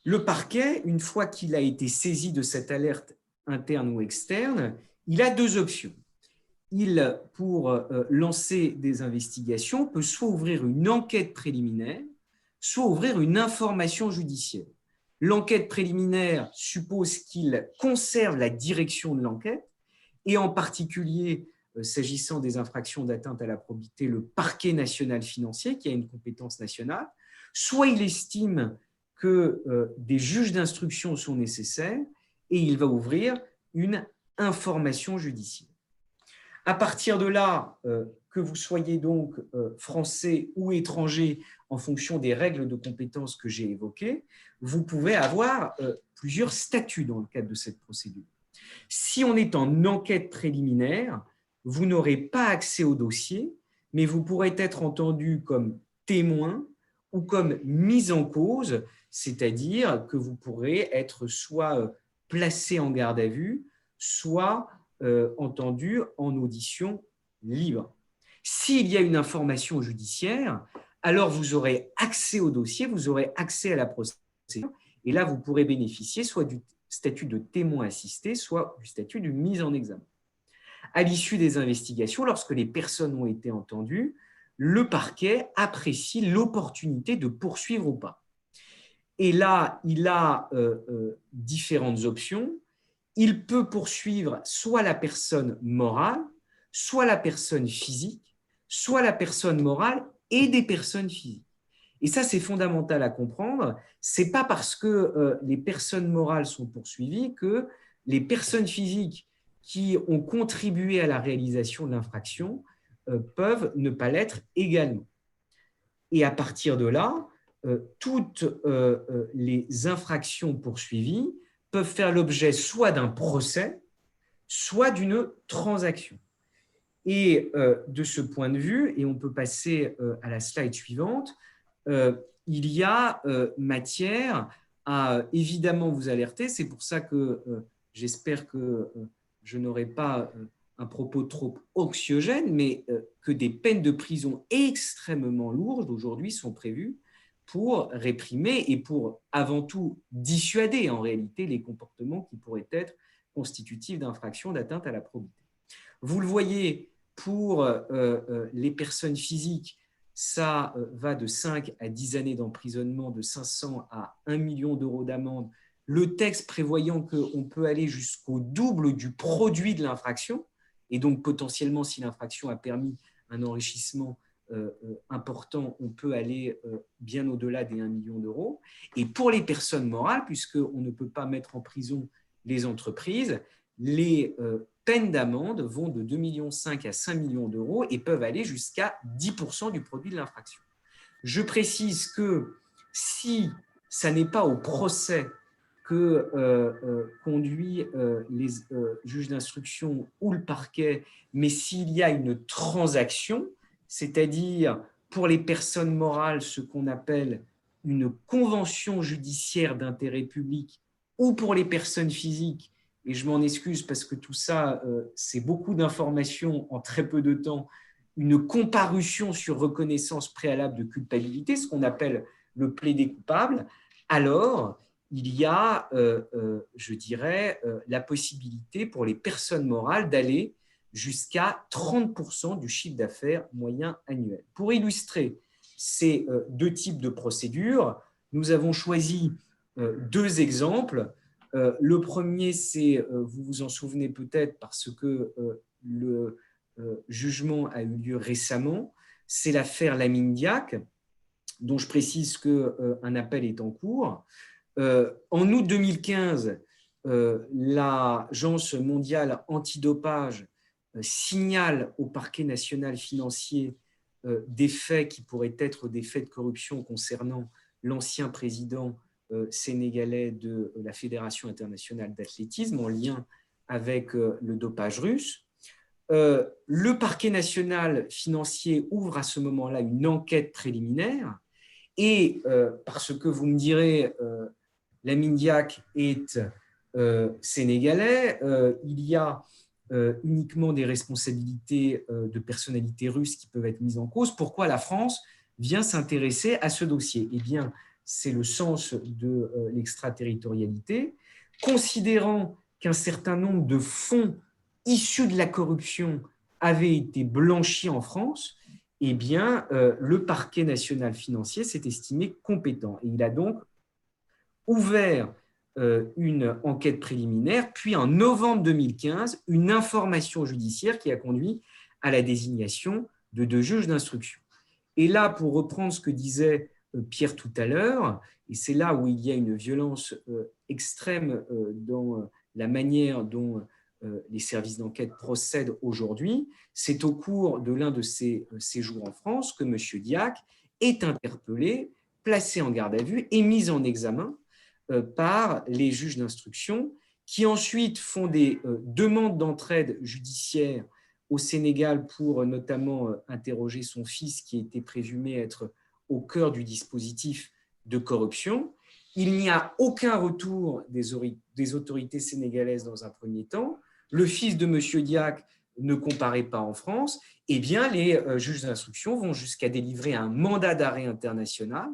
Le parquet, une fois qu'il a été saisi de cette alerte interne ou externe, il a deux options. Il, pour lancer des investigations, peut soit ouvrir une enquête préliminaire, soit ouvrir une information judiciaire. L'enquête préliminaire suppose qu'il conserve la direction de l'enquête, et en particulier, s'agissant des infractions d'atteinte à la probité, le parquet national financier, qui a une compétence nationale, soit il estime que des juges d'instruction sont nécessaires, et il va ouvrir une information judiciaire. À partir de là, que vous soyez donc français ou étranger, en fonction des règles de compétences que j'ai évoquées, vous pouvez avoir plusieurs statuts dans le cadre de cette procédure. Si on est en enquête préliminaire, vous n'aurez pas accès au dossier, mais vous pourrez être entendu comme témoin ou comme mis en cause, c'est-à-dire que vous pourrez être soit placé en garde à vue, soit entendu en audition libre. S'il y a une information judiciaire, alors vous aurez accès au dossier, vous aurez accès à la procédure, et là vous pourrez bénéficier soit du statut de témoin assisté, soit du statut de mise en examen. À l'issue des investigations, lorsque les personnes ont été entendues, le parquet apprécie l'opportunité de poursuivre ou pas. Et là, il a différentes options. Il peut poursuivre soit la personne morale, soit la personne physique, soit la personne morale et des personnes physiques. Et ça, c'est fondamental à comprendre. Ce n'est pas parce que les personnes morales sont poursuivies que les personnes physiques qui ont contribué à la réalisation de l'infraction peuvent ne pas l'être également. Et à partir de là, toutes les infractions poursuivies peuvent faire l'objet soit d'un procès, soit d'une transaction. Et de ce point de vue, et on peut passer à la slide suivante, il y a matière à évidemment vous alerter. C'est pour ça que j'espère que je n'aurai pas un propos trop anxiogène, mais que des peines de prison extrêmement lourdes aujourd'hui sont prévues pour réprimer et pour avant tout dissuader en réalité les comportements qui pourraient être constitutifs d'infractions d'atteinte à la probité. Vous le voyez, pour les personnes physiques, ça va de 5 à 10 années d'emprisonnement, de 500 à 1 million d'euros d'amende. Le texte prévoyant qu'on peut aller jusqu'au double du produit de l'infraction, et donc potentiellement, si l'infraction a permis un enrichissement important, on peut aller bien au-delà des 1 million d'euros. Et pour les personnes morales, puisqu'on ne peut pas mettre en prison les entreprises, les peines d'amende vont de 2,5 millions à 5 millions d'euros et peuvent aller jusqu'à 10% du produit de l'infraction. Je précise que si ça n'est pas au procès que conduit les juges d'instruction ou le parquet, mais s'il y a une transaction, c'est-à-dire pour les personnes morales, ce qu'on appelle une convention judiciaire d'intérêt public, ou pour les personnes physiques, et je m'en excuse parce que tout ça, c'est beaucoup d'informations en très peu de temps, une comparution sur reconnaissance préalable de culpabilité, ce qu'on appelle le plaidé coupable, alors il y a, je dirais, la possibilité pour les personnes morales d'aller jusqu'à 30% du chiffre d'affaires moyen annuel. Pour illustrer ces deux types de procédures, nous avons choisi deux exemples. Le premier, c'est, vous vous en souvenez peut-être parce que le jugement a eu lieu récemment, c'est l'affaire Lamine Diack, dont je précise qu'un appel est en cours. En août 2015, l'Agence mondiale antidopage signale au parquet national financier des faits qui pourraient être des faits de corruption concernant l'ancien président sénégalais de la Fédération internationale d'athlétisme en lien avec le dopage russe. Le parquet national financier ouvre à ce moment-là une enquête préliminaire et parce que vous me direz Lamine Diack est sénégalais, il y a uniquement des responsabilités de personnalités russes qui peuvent être mises en cause. Pourquoi la France vient s'intéresser à ce dossier? Eh bien, c'est le sens de l'extraterritorialité. Considérant qu'un certain nombre de fonds issus de la corruption avaient été blanchis en France, eh bien, le parquet national financier s'est estimé compétent. Et il a donc ouvert une enquête préliminaire, puis en novembre 2015, une information judiciaire qui a conduit à la désignation de deux juges d'instruction. Et là, pour reprendre ce que disait Pierre tout à l'heure, et c'est là où il y a une violence extrême dans la manière dont les services d'enquête procèdent aujourd'hui, c'est au cours de l'un de ses séjours en France que M. Diack est interpellé, placé en garde à vue et mis en examen par les juges d'instruction qui ensuite font des demandes d'entraide judiciaire au Sénégal pour notamment interroger son fils qui était présumé être au cœur du dispositif de corruption. Il n'y a aucun retour des autorités sénégalaises dans un premier temps. Le fils de M. Diack ne comparaît pas en France. Eh bien, les juges d'instruction vont jusqu'à délivrer un mandat d'arrêt international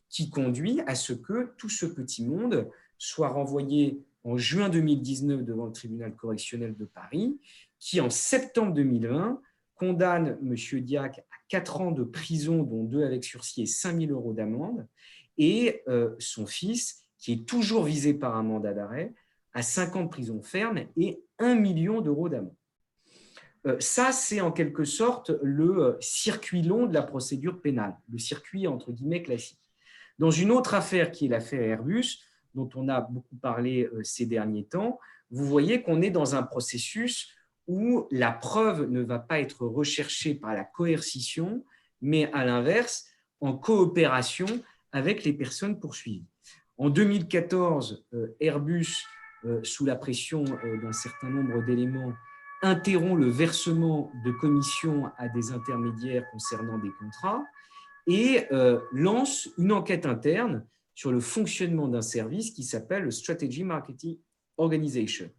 qui conduit à ce que tout ce petit monde soit renvoyé en juin 2019 devant le tribunal correctionnel de Paris, qui en septembre 2020 condamne M. Diack à 4 ans de prison, dont 2 avec sursis et 5 000 € d'amende, et son fils, qui est toujours visé par un mandat d'arrêt, à 5 ans de prison ferme et 1 million d'euros d'amende. Ça, c'est en quelque sorte le circuit long de la procédure pénale, le circuit entre guillemets classique. Dans une autre affaire qui est l'affaire Airbus, dont on a beaucoup parlé ces derniers temps, vous voyez qu'on est dans un processus où la preuve ne va pas être recherchée par la coercition, mais à l'inverse, en coopération avec les personnes poursuivies. En 2014, Airbus, sous la pression d'un certain nombre d'éléments, interrompt le versement de commissions à des intermédiaires concernant des contrats et lance une enquête interne sur le fonctionnement d'un service qui s'appelle le Strategy Marketing Organization.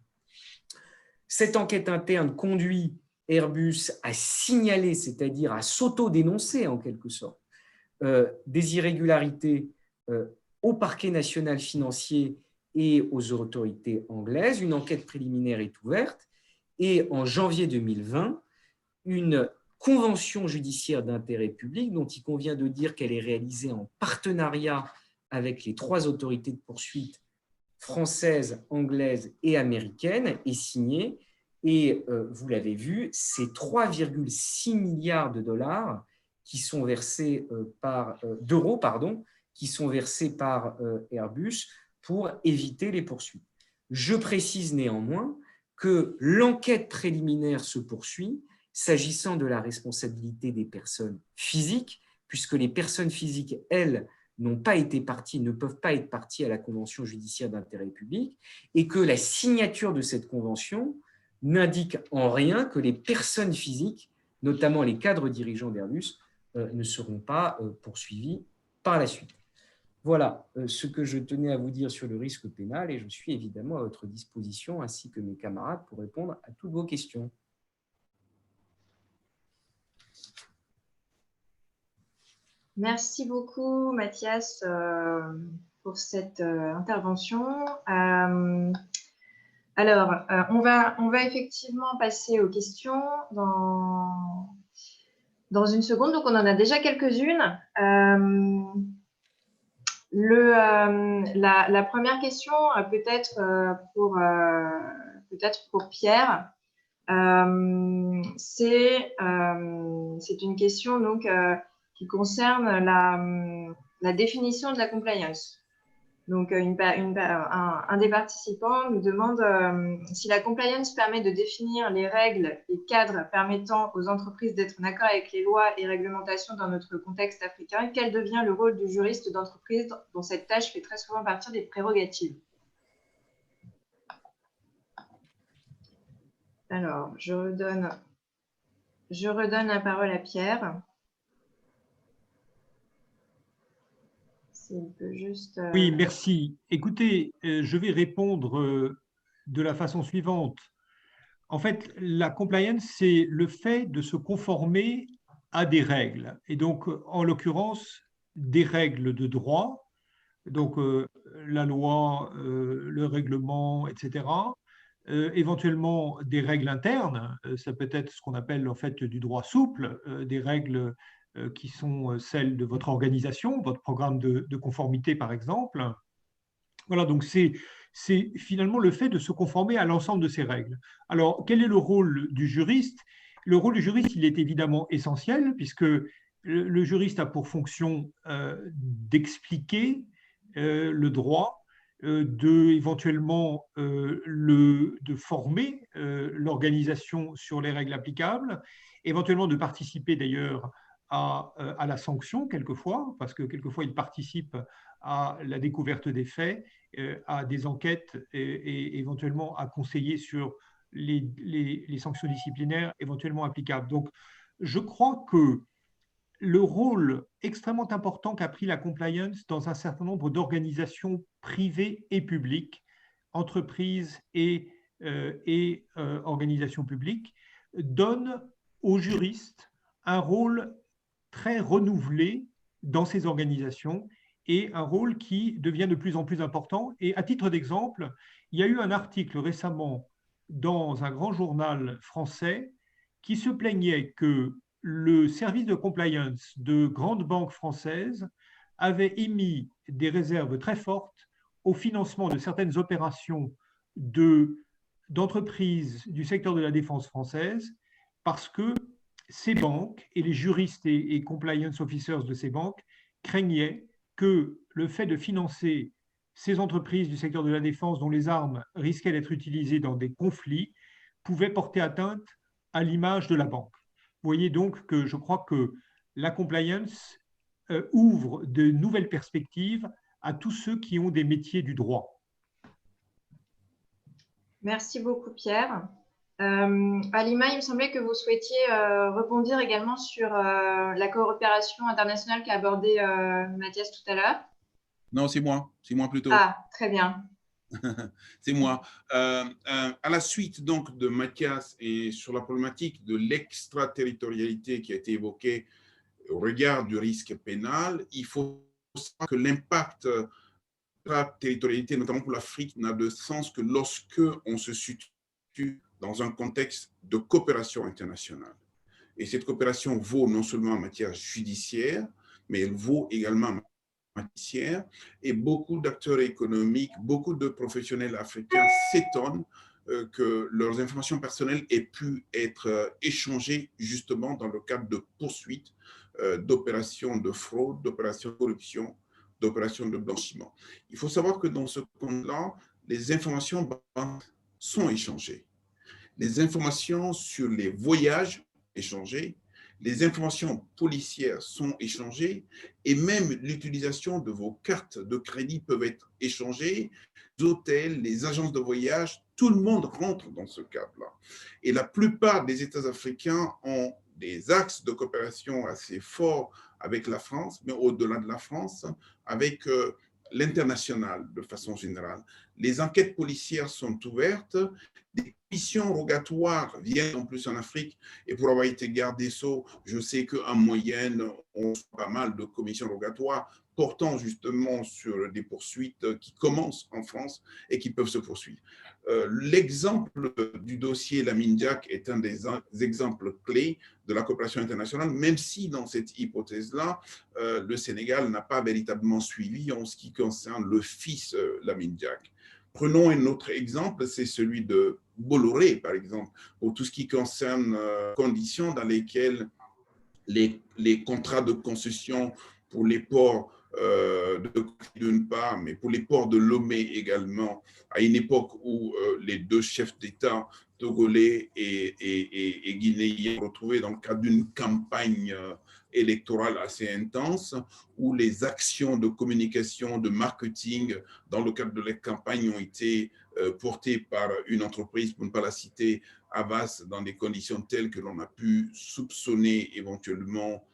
Cette enquête interne conduit Airbus à signaler, c'est-à-dire à s'auto-dénoncer en quelque sorte, des irrégularités au parquet national financier et aux autorités anglaises. Une enquête préliminaire est ouverte et en janvier 2020, une convention judiciaire d'intérêt public, dont il convient de dire qu'elle est réalisée en partenariat avec les 3 autorités de poursuite françaises, anglaises et américaines, est signée. Et vous l'avez vu, c'est 3,6 milliards de dollars qui sont versés d'euros, qui sont versés par Airbus pour éviter les poursuites. Je précise néanmoins que l'enquête préliminaire se poursuit s'agissant de la responsabilité des personnes physiques, puisque les personnes physiques, elles, n'ont pas été parties, ne peuvent pas être parties à la convention judiciaire d'intérêt public, et que la signature de cette convention n'indique en rien que les personnes physiques, notamment les cadres dirigeants d'Airbus, ne seront pas poursuivis par la suite. Voilà ce que je tenais à vous dire sur le risque pénal, et je suis évidemment à votre disposition, ainsi que mes camarades, pour répondre à toutes vos questions. Merci beaucoup, Mathias, pour cette intervention. Alors, on va effectivement passer aux questions dans une seconde. Donc, on en a déjà quelques-unes. La première question, peut-être pour Pierre, c'est une question donc, qui concerne la définition de la compliance. Donc, un des participants nous demande si la compliance permet de définir les règles et cadres permettant aux entreprises d'être en accord avec les lois et réglementations dans notre contexte africain. Quel devient le rôle du juriste d'entreprise dont cette tâche fait très souvent partie des prérogatives? Alors, je redonne la parole à Pierre. S'il peut juste… Oui, merci. Écoutez, je vais répondre de la façon suivante. En fait, la compliance, c'est le fait de se conformer à des règles. Et donc, en l'occurrence, des règles de droit, donc la loi, le règlement, etc. Éventuellement des règles internes, ça peut être ce qu'on appelle en fait du droit souple, des règles qui sont celles de votre organisation, votre programme de conformité par exemple. Voilà, donc c'est finalement le fait de se conformer à l'ensemble de ces règles. Alors, quel est le rôle du juriste? Le rôle du juriste, il est évidemment essentiel, puisque le juriste a pour fonction d'expliquer le droit, éventuellement de former l'organisation sur les règles applicables, éventuellement de participer d'ailleurs à la sanction quelquefois, parce que quelquefois il participe à la découverte des faits, à des enquêtes et éventuellement à conseiller sur les sanctions disciplinaires éventuellement applicables. Donc, je crois que le rôle extrêmement important qu'a pris la compliance dans un certain nombre d'organisations privées et publiques, entreprises et organisations publiques, donne aux juristes un rôle très renouvelé dans ces organisations et un rôle qui devient de plus en plus important. Et à titre d'exemple, il y a eu un article récemment dans un grand journal français qui se plaignait que le service de compliance de grandes banques françaises avait émis des réserves très fortes au financement de certaines opérations d'entreprises du secteur de la défense française parce que ces banques et les juristes et compliance officers de ces banques craignaient que le fait de financer ces entreprises du secteur de la défense dont les armes risquaient d'être utilisées dans des conflits pouvait porter atteinte à l'image de la banque. Vous voyez donc que je crois que la compliance ouvre de nouvelles perspectives à tous ceux qui ont des métiers du droit. Merci beaucoup, Pierre. Halima, il me semblait que vous souhaitiez rebondir également sur la coopération internationale qu'a abordé Mathias tout à l'heure. Non, c'est moi plutôt. Ah, très bien. C'est moi. À la suite donc de Mathias et sur la problématique de l'extraterritorialité qui a été évoquée au regard du risque pénal, il faut savoir que l'impact de l'extraterritorialité, notamment pour l'Afrique, n'a de sens que lorsque on se situe dans un contexte de coopération internationale. Et cette coopération vaut non seulement en matière judiciaire, mais elle vaut également en matière, et beaucoup d'acteurs économiques, beaucoup de professionnels africains s'étonnent que leurs informations personnelles aient pu être échangées justement dans le cadre de poursuites d'opérations de fraude, d'opérations de corruption, d'opérations de blanchiment. Il faut savoir que dans ce compte-là, les informations sont échangées. Les informations sur les voyages échangés, les informations policières sont échangées et même l'utilisation de vos cartes de crédit peuvent être échangées. Les hôtels, les agences de voyage, tout le monde rentre dans ce cadre-là. Et la plupart des États africains ont des axes de coopération assez forts avec la France, mais au-delà de la France, avec l'international de façon générale. Les enquêtes policières sont ouvertes, des commissions rogatoires viennent en plus en Afrique, et pour avoir été garde des Sceaux, je sais qu'en moyenne, on a pas mal de commissions rogatoires portant justement sur des poursuites qui commencent en France et qui peuvent se poursuivre. L'exemple du dossier Lamine Diack est un des exemples clés de la coopération internationale, même si dans cette hypothèse-là, le Sénégal n'a pas véritablement suivi en ce qui concerne le fils Lamine Diack. Prenons un autre exemple, c'est celui de Bolloré, par exemple, pour tout ce qui concerne conditions dans lesquelles les contrats de concession pour les ports d'une part, mais pour les ports de Lomé également, à une époque où les deux chefs d'État, togolais et guinéens, se retrouvaient dans le cadre d'une campagne électorale assez intense, où les actions de communication, de marketing, dans le cadre de la campagne, ont été portées par une entreprise, pour ne pas la citer, Havas, dans des conditions telles que l'on a pu soupçonner éventuellement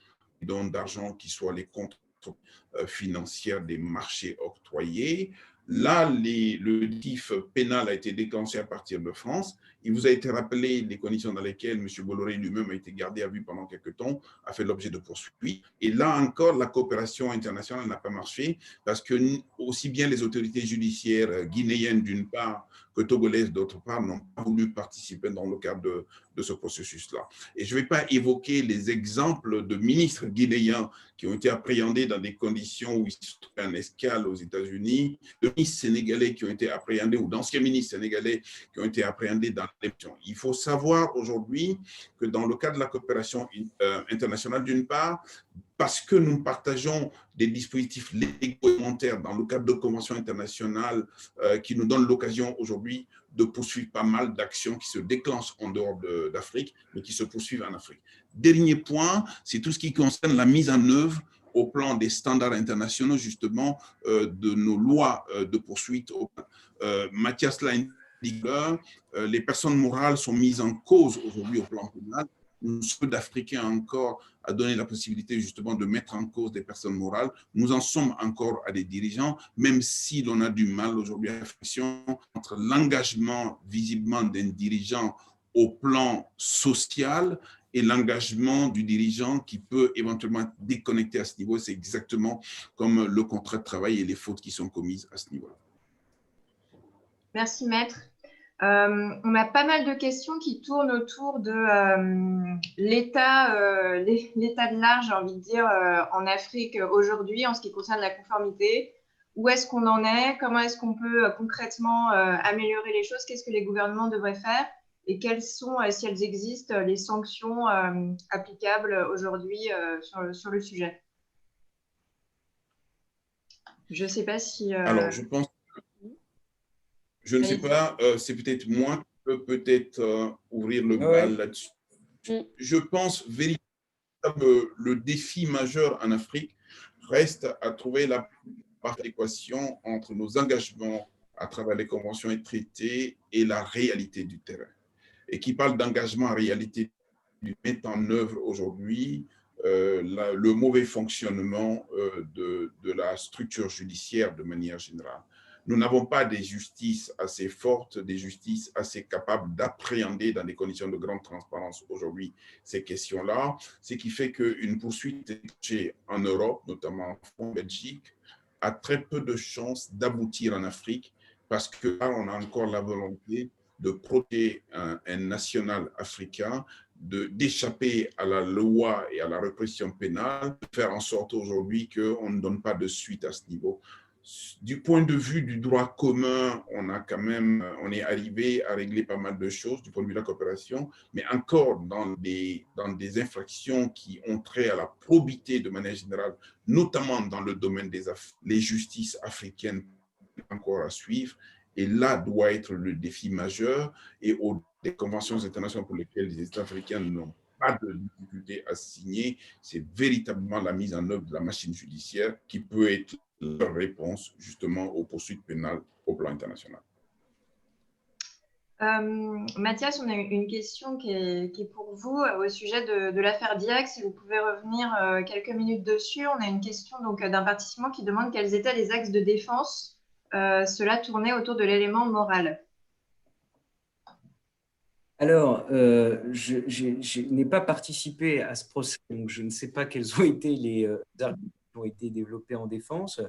dons d'argent qui soient les comptes financières des marchés octroyés. Là, le DIF pénal a été déclenché à partir de France. Il vous a été rappelé les conditions dans lesquelles M. Bolloré lui-même a été gardé à vue pendant quelques temps, a fait l'objet de poursuites. Et là encore, la coopération internationale n'a pas marché parce que aussi bien les autorités judiciaires guinéennes d'une part que togolaises d'autre part n'ont pas voulu participer dans le cadre de ce processus-là. Et je ne vais pas évoquer les exemples de ministres guinéens qui ont été appréhendés dans des conditions où ils se trouvaient en escale aux États-Unis, de ministres sénégalais qui ont été appréhendés ou d'anciens ministres sénégalais qui ont été appréhendés dans l'élection. Il faut savoir aujourd'hui que dans le cadre de la coopération internationale, d'une part, parce que nous partageons des dispositifs réglementaires dans le cadre de conventions internationales qui nous donnent l'occasion aujourd'hui de poursuivre pas mal d'actions qui se déclenchent en dehors d'Afrique, mais qui se poursuivent en Afrique. Dernier point, c'est tout ce qui concerne la mise en œuvre au plan des standards internationaux, justement, de nos lois de poursuite. Mathias l'a indiqué, les personnes morales sont mises en cause aujourd'hui au plan pénal. Nous, d'Africains encore, à donner la possibilité justement de mettre en cause des personnes morales. Nous en sommes encore à des dirigeants, même si l'on a du mal aujourd'hui à la réflexion entre l'engagement visiblement d'un dirigeant au plan social et l'engagement du dirigeant qui peut éventuellement être déconnecté à ce niveau. C'est exactement comme le contrat de travail et les fautes qui sont commises à ce niveau-là. Merci, Maître. On a pas mal de questions qui tournent autour de l'état de l'art, j'ai envie de dire, en Afrique aujourd'hui en ce qui concerne la conformité. Où est-ce qu'on en est? Comment est-ce qu'on peut concrètement améliorer les choses? Qu'est-ce que les gouvernements devraient faire? Et quelles sont, si elles existent, les sanctions applicables aujourd'hui sur le sujet? Je ne sais pas si… Alors, je pense… Je ne sais pas, c'est peut-être moi qui peux peut-être ouvrir le bal là-dessus. Je pense véritablement que le défi majeur en Afrique reste à trouver la parfaite équation entre nos engagements à travers les conventions et traités et la réalité du terrain. Et qui parle d'engagement en réalité du mettre en œuvre aujourd'hui le mauvais fonctionnement de la structure judiciaire de manière générale. Nous n'avons pas des justices assez fortes, des justices assez capables d'appréhender dans des conditions de grande transparence aujourd'hui ces questions-là, ce qui fait qu'une poursuite en Europe, notamment en Belgique, a très peu de chances d'aboutir en Afrique parce que là, on a encore la volonté de protéger un national africain, d'échapper à la loi et à la répression pénale, de faire en sorte aujourd'hui qu'on ne donne pas de suite à ce niveau. Du point de vue du droit commun, on est arrivé à régler pas mal de choses du point de vue de la coopération, mais encore dans des infractions qui ont trait à la probité de manière générale, notamment dans le domaine des les justices africaines encore à suivre. Et là doit être le défi majeur et des conventions internationales pour lesquelles les États africains n'ont pas de difficulté à signer. C'est véritablement la mise en œuvre de la machine judiciaire qui peut être leur réponse justement aux poursuites pénales au plan international. Mathias, on a une question qui est pour vous au sujet de l'affaire Diac. Si vous pouvez revenir quelques minutes dessus. On a une question d'un participant qui demande quels étaient les axes de défense. Cela tournait autour de l'élément moral. Alors, je n'ai pas participé à ce procès, donc je ne sais pas quels ont été les arguments qui ont été développés en défense.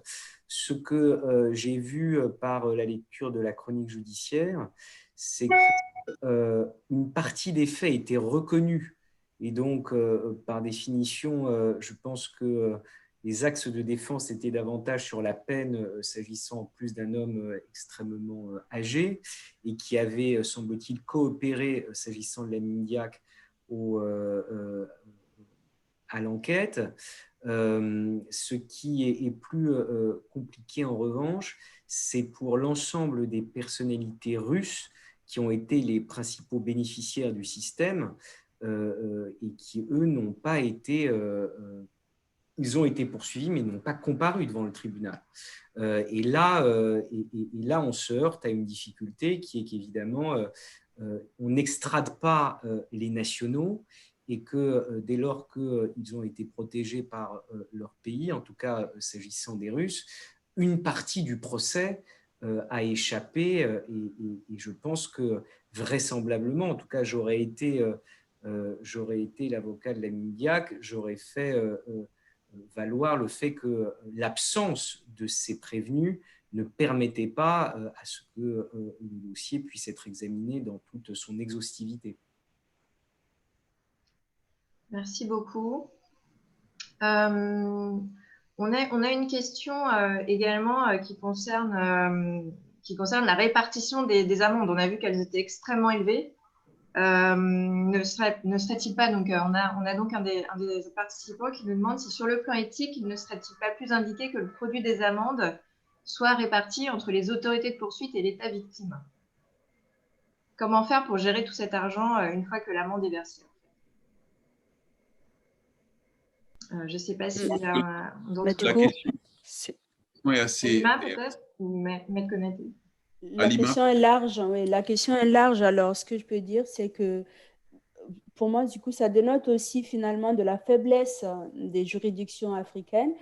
Ce que j'ai vu par la lecture de la chronique judiciaire, c'est qu'une partie des faits était reconnue. Et donc, par définition, je pense que les axes de défense étaient davantage sur la peine, s'agissant en plus d'un homme extrêmement âgé et qui avait, semble-t-il, coopéré, s'agissant de Lamine Diack, à l'enquête. Ce qui est plus compliqué, en revanche, c'est pour l'ensemble des personnalités russes qui ont été les principaux bénéficiaires du système et qui, eux, n'ont pas été... ils ont été poursuivis, mais n'ont pas comparu devant le tribunal. Et là, on se heurte à une difficulté qui est qu'évidemment, on n'extrade pas les nationaux et que dès lors qu'ils ont été protégés par leur pays, en tout cas s'agissant des Russes, une partie du procès a échappé et je pense que vraisemblablement, en tout cas j'aurais été l'avocat de Lamine Diack, j'aurais fait valoir le fait que l'absence de ces prévenus ne permettait pas à ce que le dossier puisse être examiné dans toute son exhaustivité. Merci beaucoup. On a une question également qui concerne la répartition des amendes. On a vu qu'elles étaient extrêmement élevées. Ne serait-il pas, donc on a donc un des participants qui nous demande si sur le plan éthique, il ne serait-il pas plus indiqué que le produit des amendes soit réparti entre les autorités de poursuite et l'État victime? Comment faire pour gérer tout cet argent une fois que l'amende est versée? Je ne sais pas s'il y a d'autres questions. Oui, Alima, peut-être, ou Maître Konaté. La question est large, oui, la question est large. Alors, ce que je peux dire, c'est que pour moi, du coup, ça dénote aussi finalement de la faiblesse des juridictions africaines.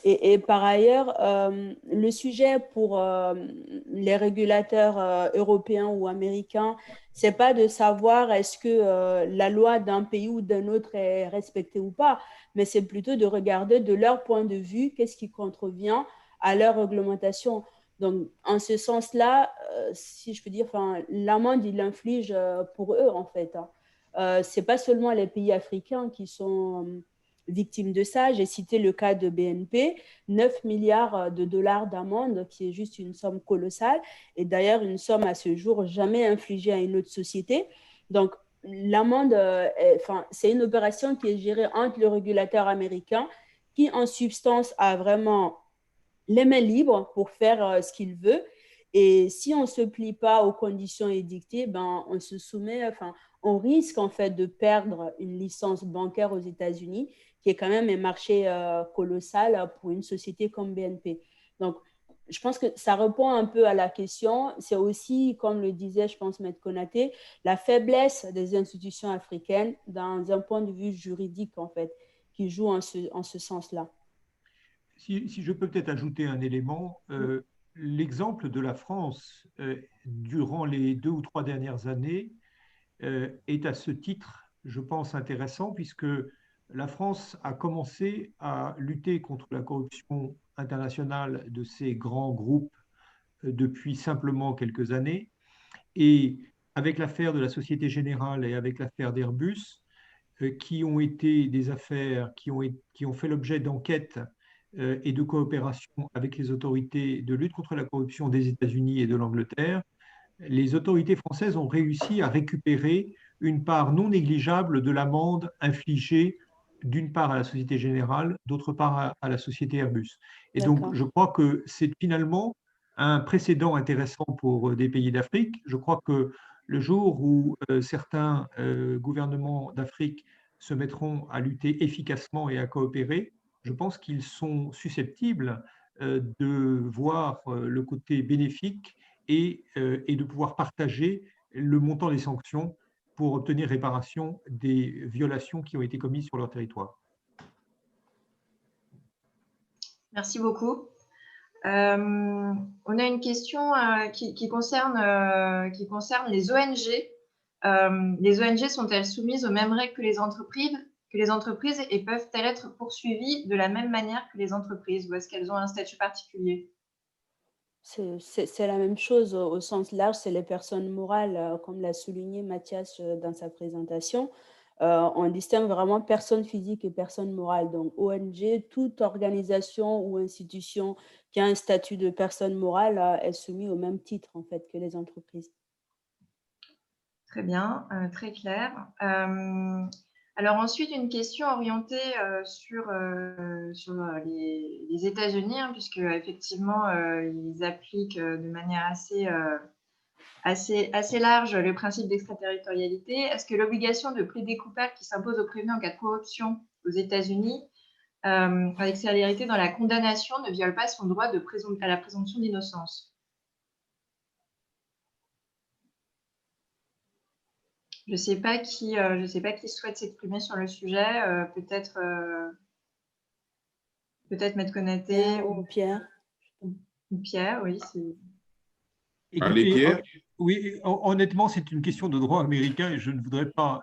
Et par ailleurs, le sujet pour les régulateurs européens ou américains, c'est pas de savoir est-ce que la loi d'un pays ou d'un autre est respectée ou pas, mais c'est plutôt de regarder de leur point de vue qu'est-ce qui contrevient à leur réglementation. Donc, en ce sens-là, si je peux dire, l'amende, il l'inflige pour eux, en fait. Ce n'est pas seulement les pays africains qui sont victimes de ça. J'ai cité le cas de BNP, 9 milliards de dollars d'amende, qui est juste une somme colossale, et d'ailleurs une somme à ce jour jamais infligée à une autre société. Donc, l'amende, c'est une opération qui est gérée entre le régulateur américain, qui en substance a vraiment les mains libres pour faire ce qu'il veut. Et si on ne se plie pas aux conditions édictées, on se soumet, on risque en fait de perdre une licence bancaire aux États-Unis, qui est quand même un marché colossal pour une société comme BNP. Donc, je pense que ça répond un peu à la question. C'est aussi, comme le disait, je pense, Maître Konaté, la faiblesse des institutions africaines dans un point de vue juridique, en fait, qui joue en ce sens-là. Si je peux peut-être ajouter un élément, l'exemple de la France durant les 2 ou 3 dernières années est à ce titre, je pense, intéressant, puisque la France a commencé à lutter contre la corruption internationale de ces grands groupes depuis simplement quelques années. Et avec l'affaire de la Société Générale et avec l'affaire d'Airbus, qui ont été des affaires qui ont fait l'objet d'enquêtes et de coopération avec les autorités de lutte contre la corruption des États-Unis et de l'Angleterre, les autorités françaises ont réussi à récupérer une part non négligeable de l'amende infligée d'une part à la Société Générale, d'autre part à la société Airbus. Et donc, je crois que c'est finalement un précédent intéressant pour des pays d'Afrique. Je crois que le jour où certains gouvernements d'Afrique se mettront à lutter efficacement et à coopérer, je pense qu'ils sont susceptibles de voir le côté bénéfique et de pouvoir partager le montant des sanctions pour obtenir réparation des violations qui ont été commises sur leur territoire. Merci beaucoup. On a une question qui concerne les ONG. Les ONG sont-elles soumises aux mêmes règles que les entreprises et peuvent-elles être poursuivies de la même manière que les entreprises ou est-ce qu'elles ont un statut particulier? C'est la même chose au sens large, c'est les personnes morales, comme l'a souligné Mathias dans sa présentation. On distingue vraiment personnes physiques et personnes morales. Donc, ONG, toute organisation ou institution qui a un statut de personne morale est soumise au même titre en fait que les entreprises. Très bien, très clair. Alors ensuite, une question orientée sur les États-Unis, hein, puisque effectivement, ils appliquent de manière assez large le principe d'extraterritorialité. Est-ce que l'obligation de plaider coupable qui s'impose aux prévenus en cas de corruption aux États-Unis, avec célérité dans la condamnation, ne viole pas son droit à la présomption d'innocence? Je ne sais pas qui souhaite s'exprimer sur le sujet. Peut-être Maître Konaté Ou Pierre. ou Pierre, oui. Allez, Écoutez, Pierre. oui, honnêtement, c'est une question de droit américain et je ne voudrais pas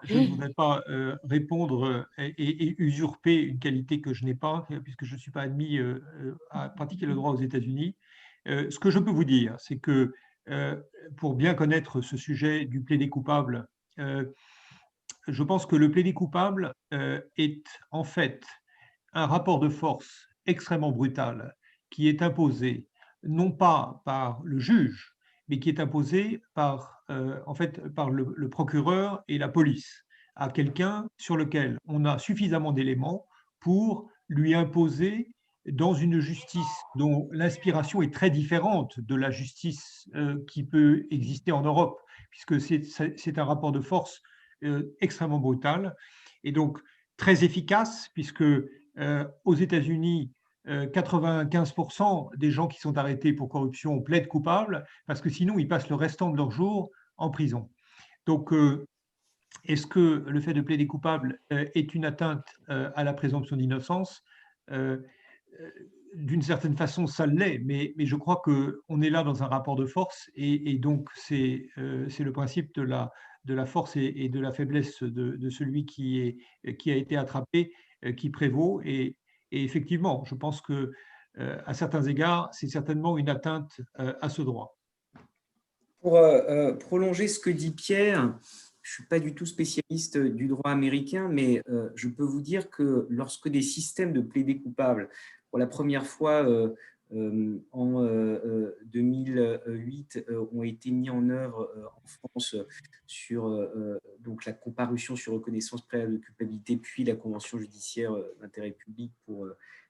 répondre et usurper une qualité que je n'ai pas, puisque je ne suis pas admis à pratiquer le droit aux États-Unis. Ce que je peux vous dire, c'est que pour bien connaître ce sujet du plaidé coupable, je pense que le plaidé coupable est en fait un rapport de force extrêmement brutal qui est imposé non pas par le juge, mais qui est imposé par, par le procureur et la police à quelqu'un sur lequel on a suffisamment d'éléments pour lui imposer dans une justice dont l'inspiration est très différente de la justice qui peut exister en Europe, puisque c'est un rapport de force extrêmement brutal et donc très efficace, puisque aux États-Unis, 95% des gens qui sont arrêtés pour corruption plaident coupables, parce que sinon, ils passent le restant de leur jour en prison. Donc, est-ce que le fait de plaider coupable est une atteinte à la présomption d'innocence? D'une certaine façon, ça l'est, mais je crois qu'on est là dans un rapport de force, et donc c'est le principe de la force et de la faiblesse de celui qui a été attrapé qui prévaut. Et effectivement, je pense que à certains égards, c'est certainement une atteinte à ce droit. Pour prolonger ce que dit Pierre, je ne suis pas du tout spécialiste du droit américain, mais je peux vous dire que lorsque des systèmes de plaidé coupable, pour la première fois en 2008, ont été mis en œuvre en France sur donc la comparution sur reconnaissance préalable de culpabilité, puis la convention judiciaire d'intérêt public pour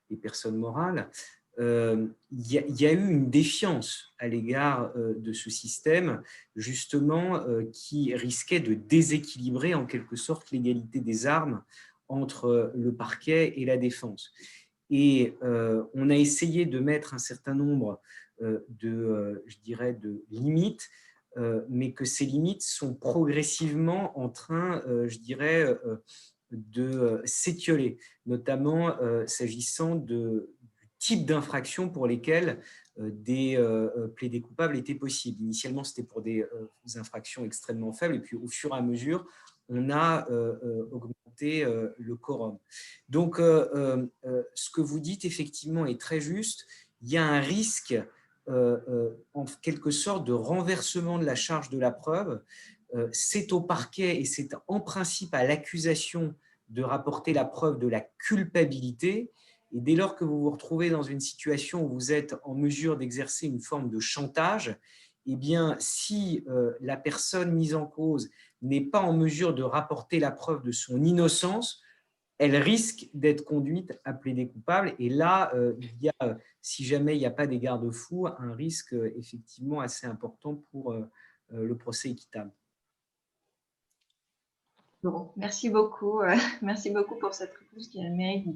les personnes morales, il y a eu une défiance à l'égard de ce système, justement, qui risquait de déséquilibrer en quelque sorte l'égalité des armes entre le parquet et la défense. Et on a essayé de mettre un certain nombre je dirais, de limites, mais que ces limites sont progressivement en train, je dirais, de s'étioler, notamment s'agissant du type d'infractions pour lesquelles des plaidés coupables étaient possibles. Initialement, c'était pour des infractions extrêmement faibles, et puis au fur et à mesure, on a augmenté le quorum. Donc, ce que vous dites, effectivement, est très juste. Il y a un risque, en quelque sorte, de renversement de la charge de la preuve. C'est au parquet et c'est en principe à l'accusation de rapporter la preuve de la culpabilité. Et dès lors que vous vous retrouvez dans une situation où vous êtes en mesure d'exercer une forme de chantage, eh bien, si la personne mise en cause n'est pas en mesure de rapporter la preuve de son innocence, elle risque d'être conduite à plaider coupable. Et là, il y a, si jamais il n'y a pas des garde-fous, un risque effectivement assez important pour le procès équitable. Bon, merci beaucoup. Merci beaucoup pour cette réponse qui a le mérite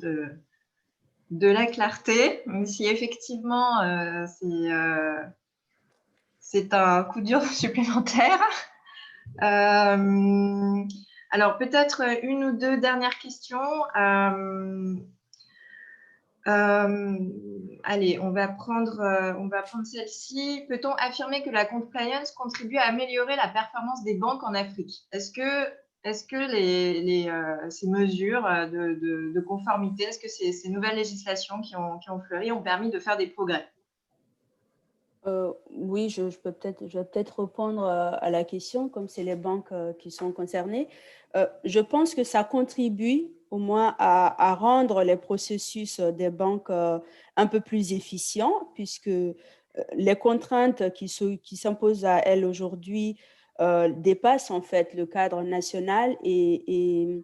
de la clarté, même si effectivement, c'est un coup dur supplémentaire. Alors, peut-être une ou deux dernières questions. Allez, on va prendre celle-ci. Peut-on affirmer que la compliance contribue à améliorer la performance des banques en Afrique? Est-ce que ces mesures de conformité, est-ce que ces nouvelles législations qui ont fleuri ont permis de faire des progrès? Oui, je vais peut-être répondre à la question, comme c'est les banques qui sont concernées. Je pense que ça contribue au moins à rendre les processus des banques un peu plus efficients, puisque les contraintes qui s'imposent à elles aujourd'hui dépassent en fait le cadre national et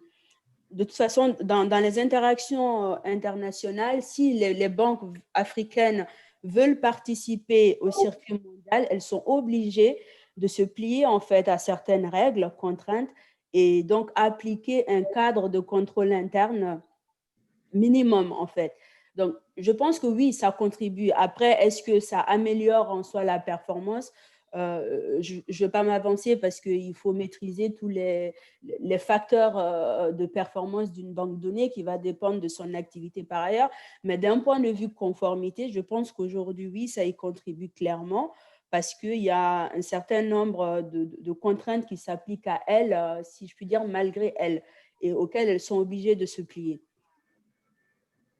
de toute façon, dans les interactions internationales, si les banques africaines veulent participer au circuit mondial, elles sont obligées de se plier en fait à certaines règles, contraintes, et donc appliquer un cadre de contrôle interne minimum en fait. Donc, je pense que oui, ça contribue. Après, est-ce que ça améliore en soi la performance? Je ne vais pas m'avancer parce qu'il faut maîtriser tous les facteurs de performance d'une banque de données qui va dépendre de son activité par ailleurs. Mais d'un point de vue conformité, je pense qu'aujourd'hui, oui, ça y contribue clairement parce qu'il y a un certain nombre de contraintes qui s'appliquent à elles, si je puis dire, malgré elles, et auxquelles elles sont obligées de se plier.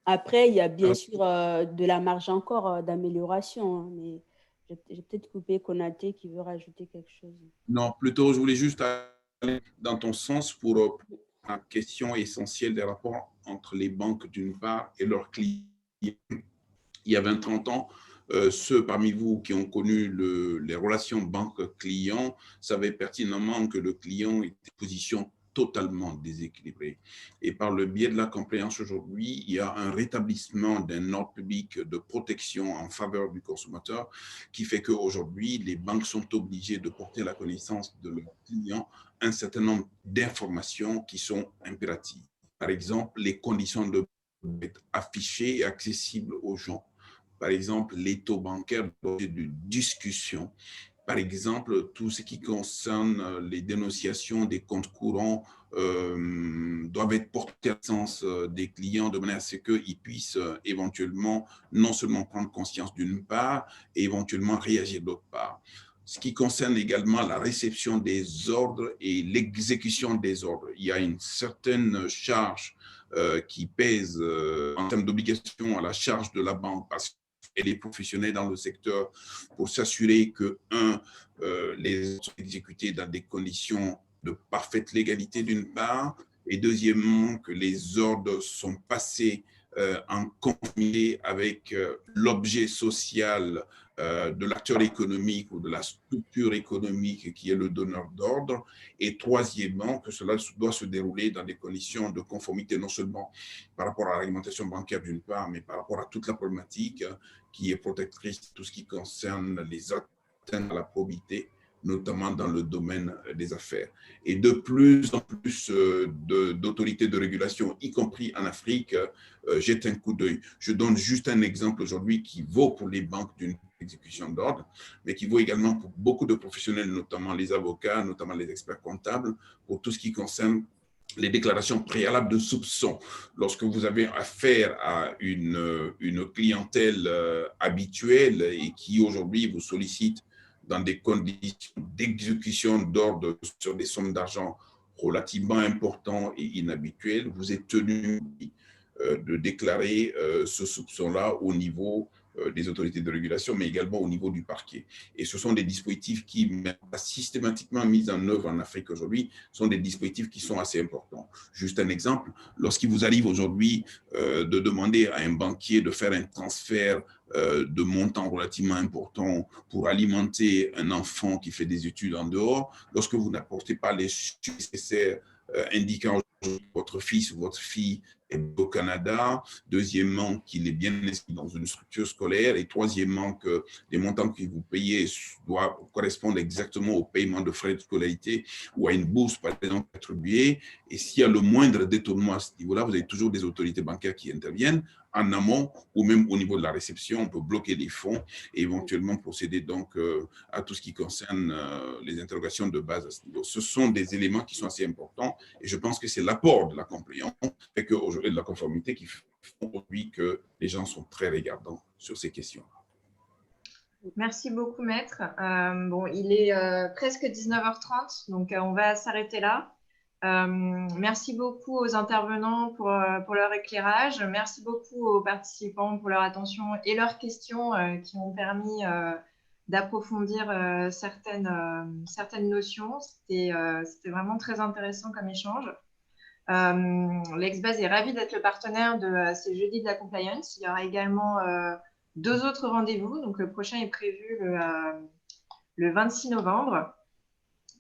Après, il y a bien sûr de la marge encore d'amélioration, hein, mais j'ai peut-être coupé Konaté qui veut rajouter quelque chose. Non, plutôt, je voulais juste aller dans ton sens pour la question essentielle des rapports entre les banques d'une part et leurs clients. Il y a 20-30 ans, ceux parmi vous qui ont connu les relations banque-client savaient pertinemment que le client était en position totalement déséquilibrée. Et par le biais de la compliance aujourd'hui, il y a un rétablissement d'un ordre public de protection en faveur du consommateur qui fait qu'aujourd'hui, les banques sont obligées de porter à la connaissance de leurs clients un certain nombre d'informations qui sont impératives. Par exemple, les conditions de être affichées et accessibles aux gens. Par exemple, les taux bancaires doivent être de discussion. Par exemple, tout ce qui concerne les dénonciations des comptes courants doivent être portés à la connaissance des clients de manière à ce qu'ils puissent éventuellement non seulement prendre conscience d'une part et éventuellement réagir d'autre part. Ce qui concerne également la réception des ordres et l'exécution des ordres, il y a une certaine charge qui pèse en termes d'obligation à la charge de la banque parce qu'elle est professionnelle dans le secteur pour s'assurer que, les ordres sont exécutés dans des conditions de parfaite légalité d'une part, et deuxièmement, que les ordres sont passés en conformité avec l'objet social de l'acteur économique ou de la structure économique qui est le donneur d'ordre, et troisièmement, que cela doit se dérouler dans des conditions de conformité non seulement par rapport à la réglementation bancaire d'une part, mais par rapport à toute la problématique qui est protectrice de tout ce qui concerne les atteintes à la probité, notamment dans le domaine des affaires. Et de plus en plus d'autorités de régulation, y compris en Afrique, jettent un coup d'œil. Je donne juste un exemple aujourd'hui qui vaut pour les banques d'une exécution d'ordre, mais qui vaut également pour beaucoup de professionnels, notamment les avocats, notamment les experts comptables, pour tout ce qui concerne les déclarations préalables de soupçon. Lorsque vous avez affaire à une clientèle habituelle et qui aujourd'hui vous sollicite dans des conditions d'exécution d'ordre sur des sommes d'argent relativement importantes et inhabituelles, vous êtes tenu de déclarer ce soupçon-là au niveau des autorités de régulation, mais également au niveau du parquet. Et ce sont des dispositifs qui, systématiquement mis en œuvre en Afrique aujourd'hui, sont des dispositifs qui sont assez importants. Juste un exemple, lorsqu'il vous arrive aujourd'hui de demander à un banquier de faire un transfert de montants relativement importants pour alimenter un enfant qui fait des études en dehors, lorsque vous n'apportez pas les nécessaires indiquant votre fils ou votre fille est au Canada, deuxièmement, qu'il est bien inscrit dans une structure scolaire, et troisièmement, que les montants que vous payez doivent correspondre exactement au paiement de frais de scolarité ou à une bourse, par exemple, attribuée. Et s'il y a le moindre détournement à ce niveau-là, vous avez toujours des autorités bancaires qui interviennent en amont ou même au niveau de la réception. On peut bloquer les fonds et éventuellement procéder donc à tout ce qui concerne les interrogations de base à ce niveau. Ce sont des éléments qui sont assez importants et je pense que c'est l'apport de la compliance et de la conformité qui font aujourd'hui que les gens sont très regardants sur ces questions. Merci beaucoup, Maître. Bon, il est presque 19h30, donc on va s'arrêter là. Merci beaucoup aux intervenants pour leur éclairage. Merci beaucoup aux participants pour leur attention et leurs questions qui ont permis d'approfondir certaines notions. C'était vraiment très intéressant comme échange. L'Exbase est ravi d'être le partenaire de ces jeudis de la compliance. Il y aura également 2 autres rendez-vous. Donc, le prochain est prévu le 26 novembre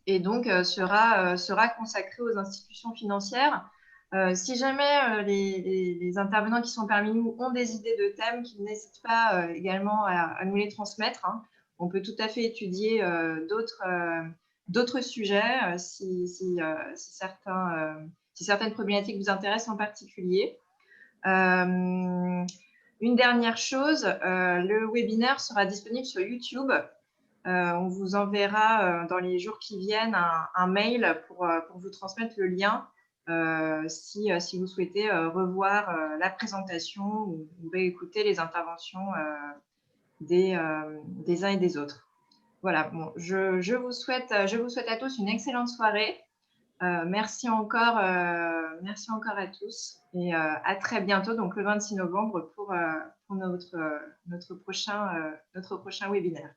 et donc sera consacré aux institutions financières. Si jamais les intervenants qui sont parmi nous ont des idées de thèmes, qu'ils n'hésitent pas également à nous les transmettre, hein. On peut tout à fait étudier d'autres sujets si certaines problématiques vous intéressent en particulier. Une dernière chose, le webinaire sera disponible sur YouTube. On vous enverra dans les jours qui viennent un mail pour vous transmettre le lien si vous souhaitez revoir la présentation ou réécouter les interventions des uns et des autres. Voilà, bon, je vous souhaite à tous une excellente soirée. Merci encore à tous et à très bientôt, donc le 26 novembre pour notre prochain webinaire.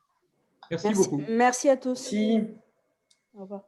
Merci beaucoup. Merci à tous. Merci. Au revoir.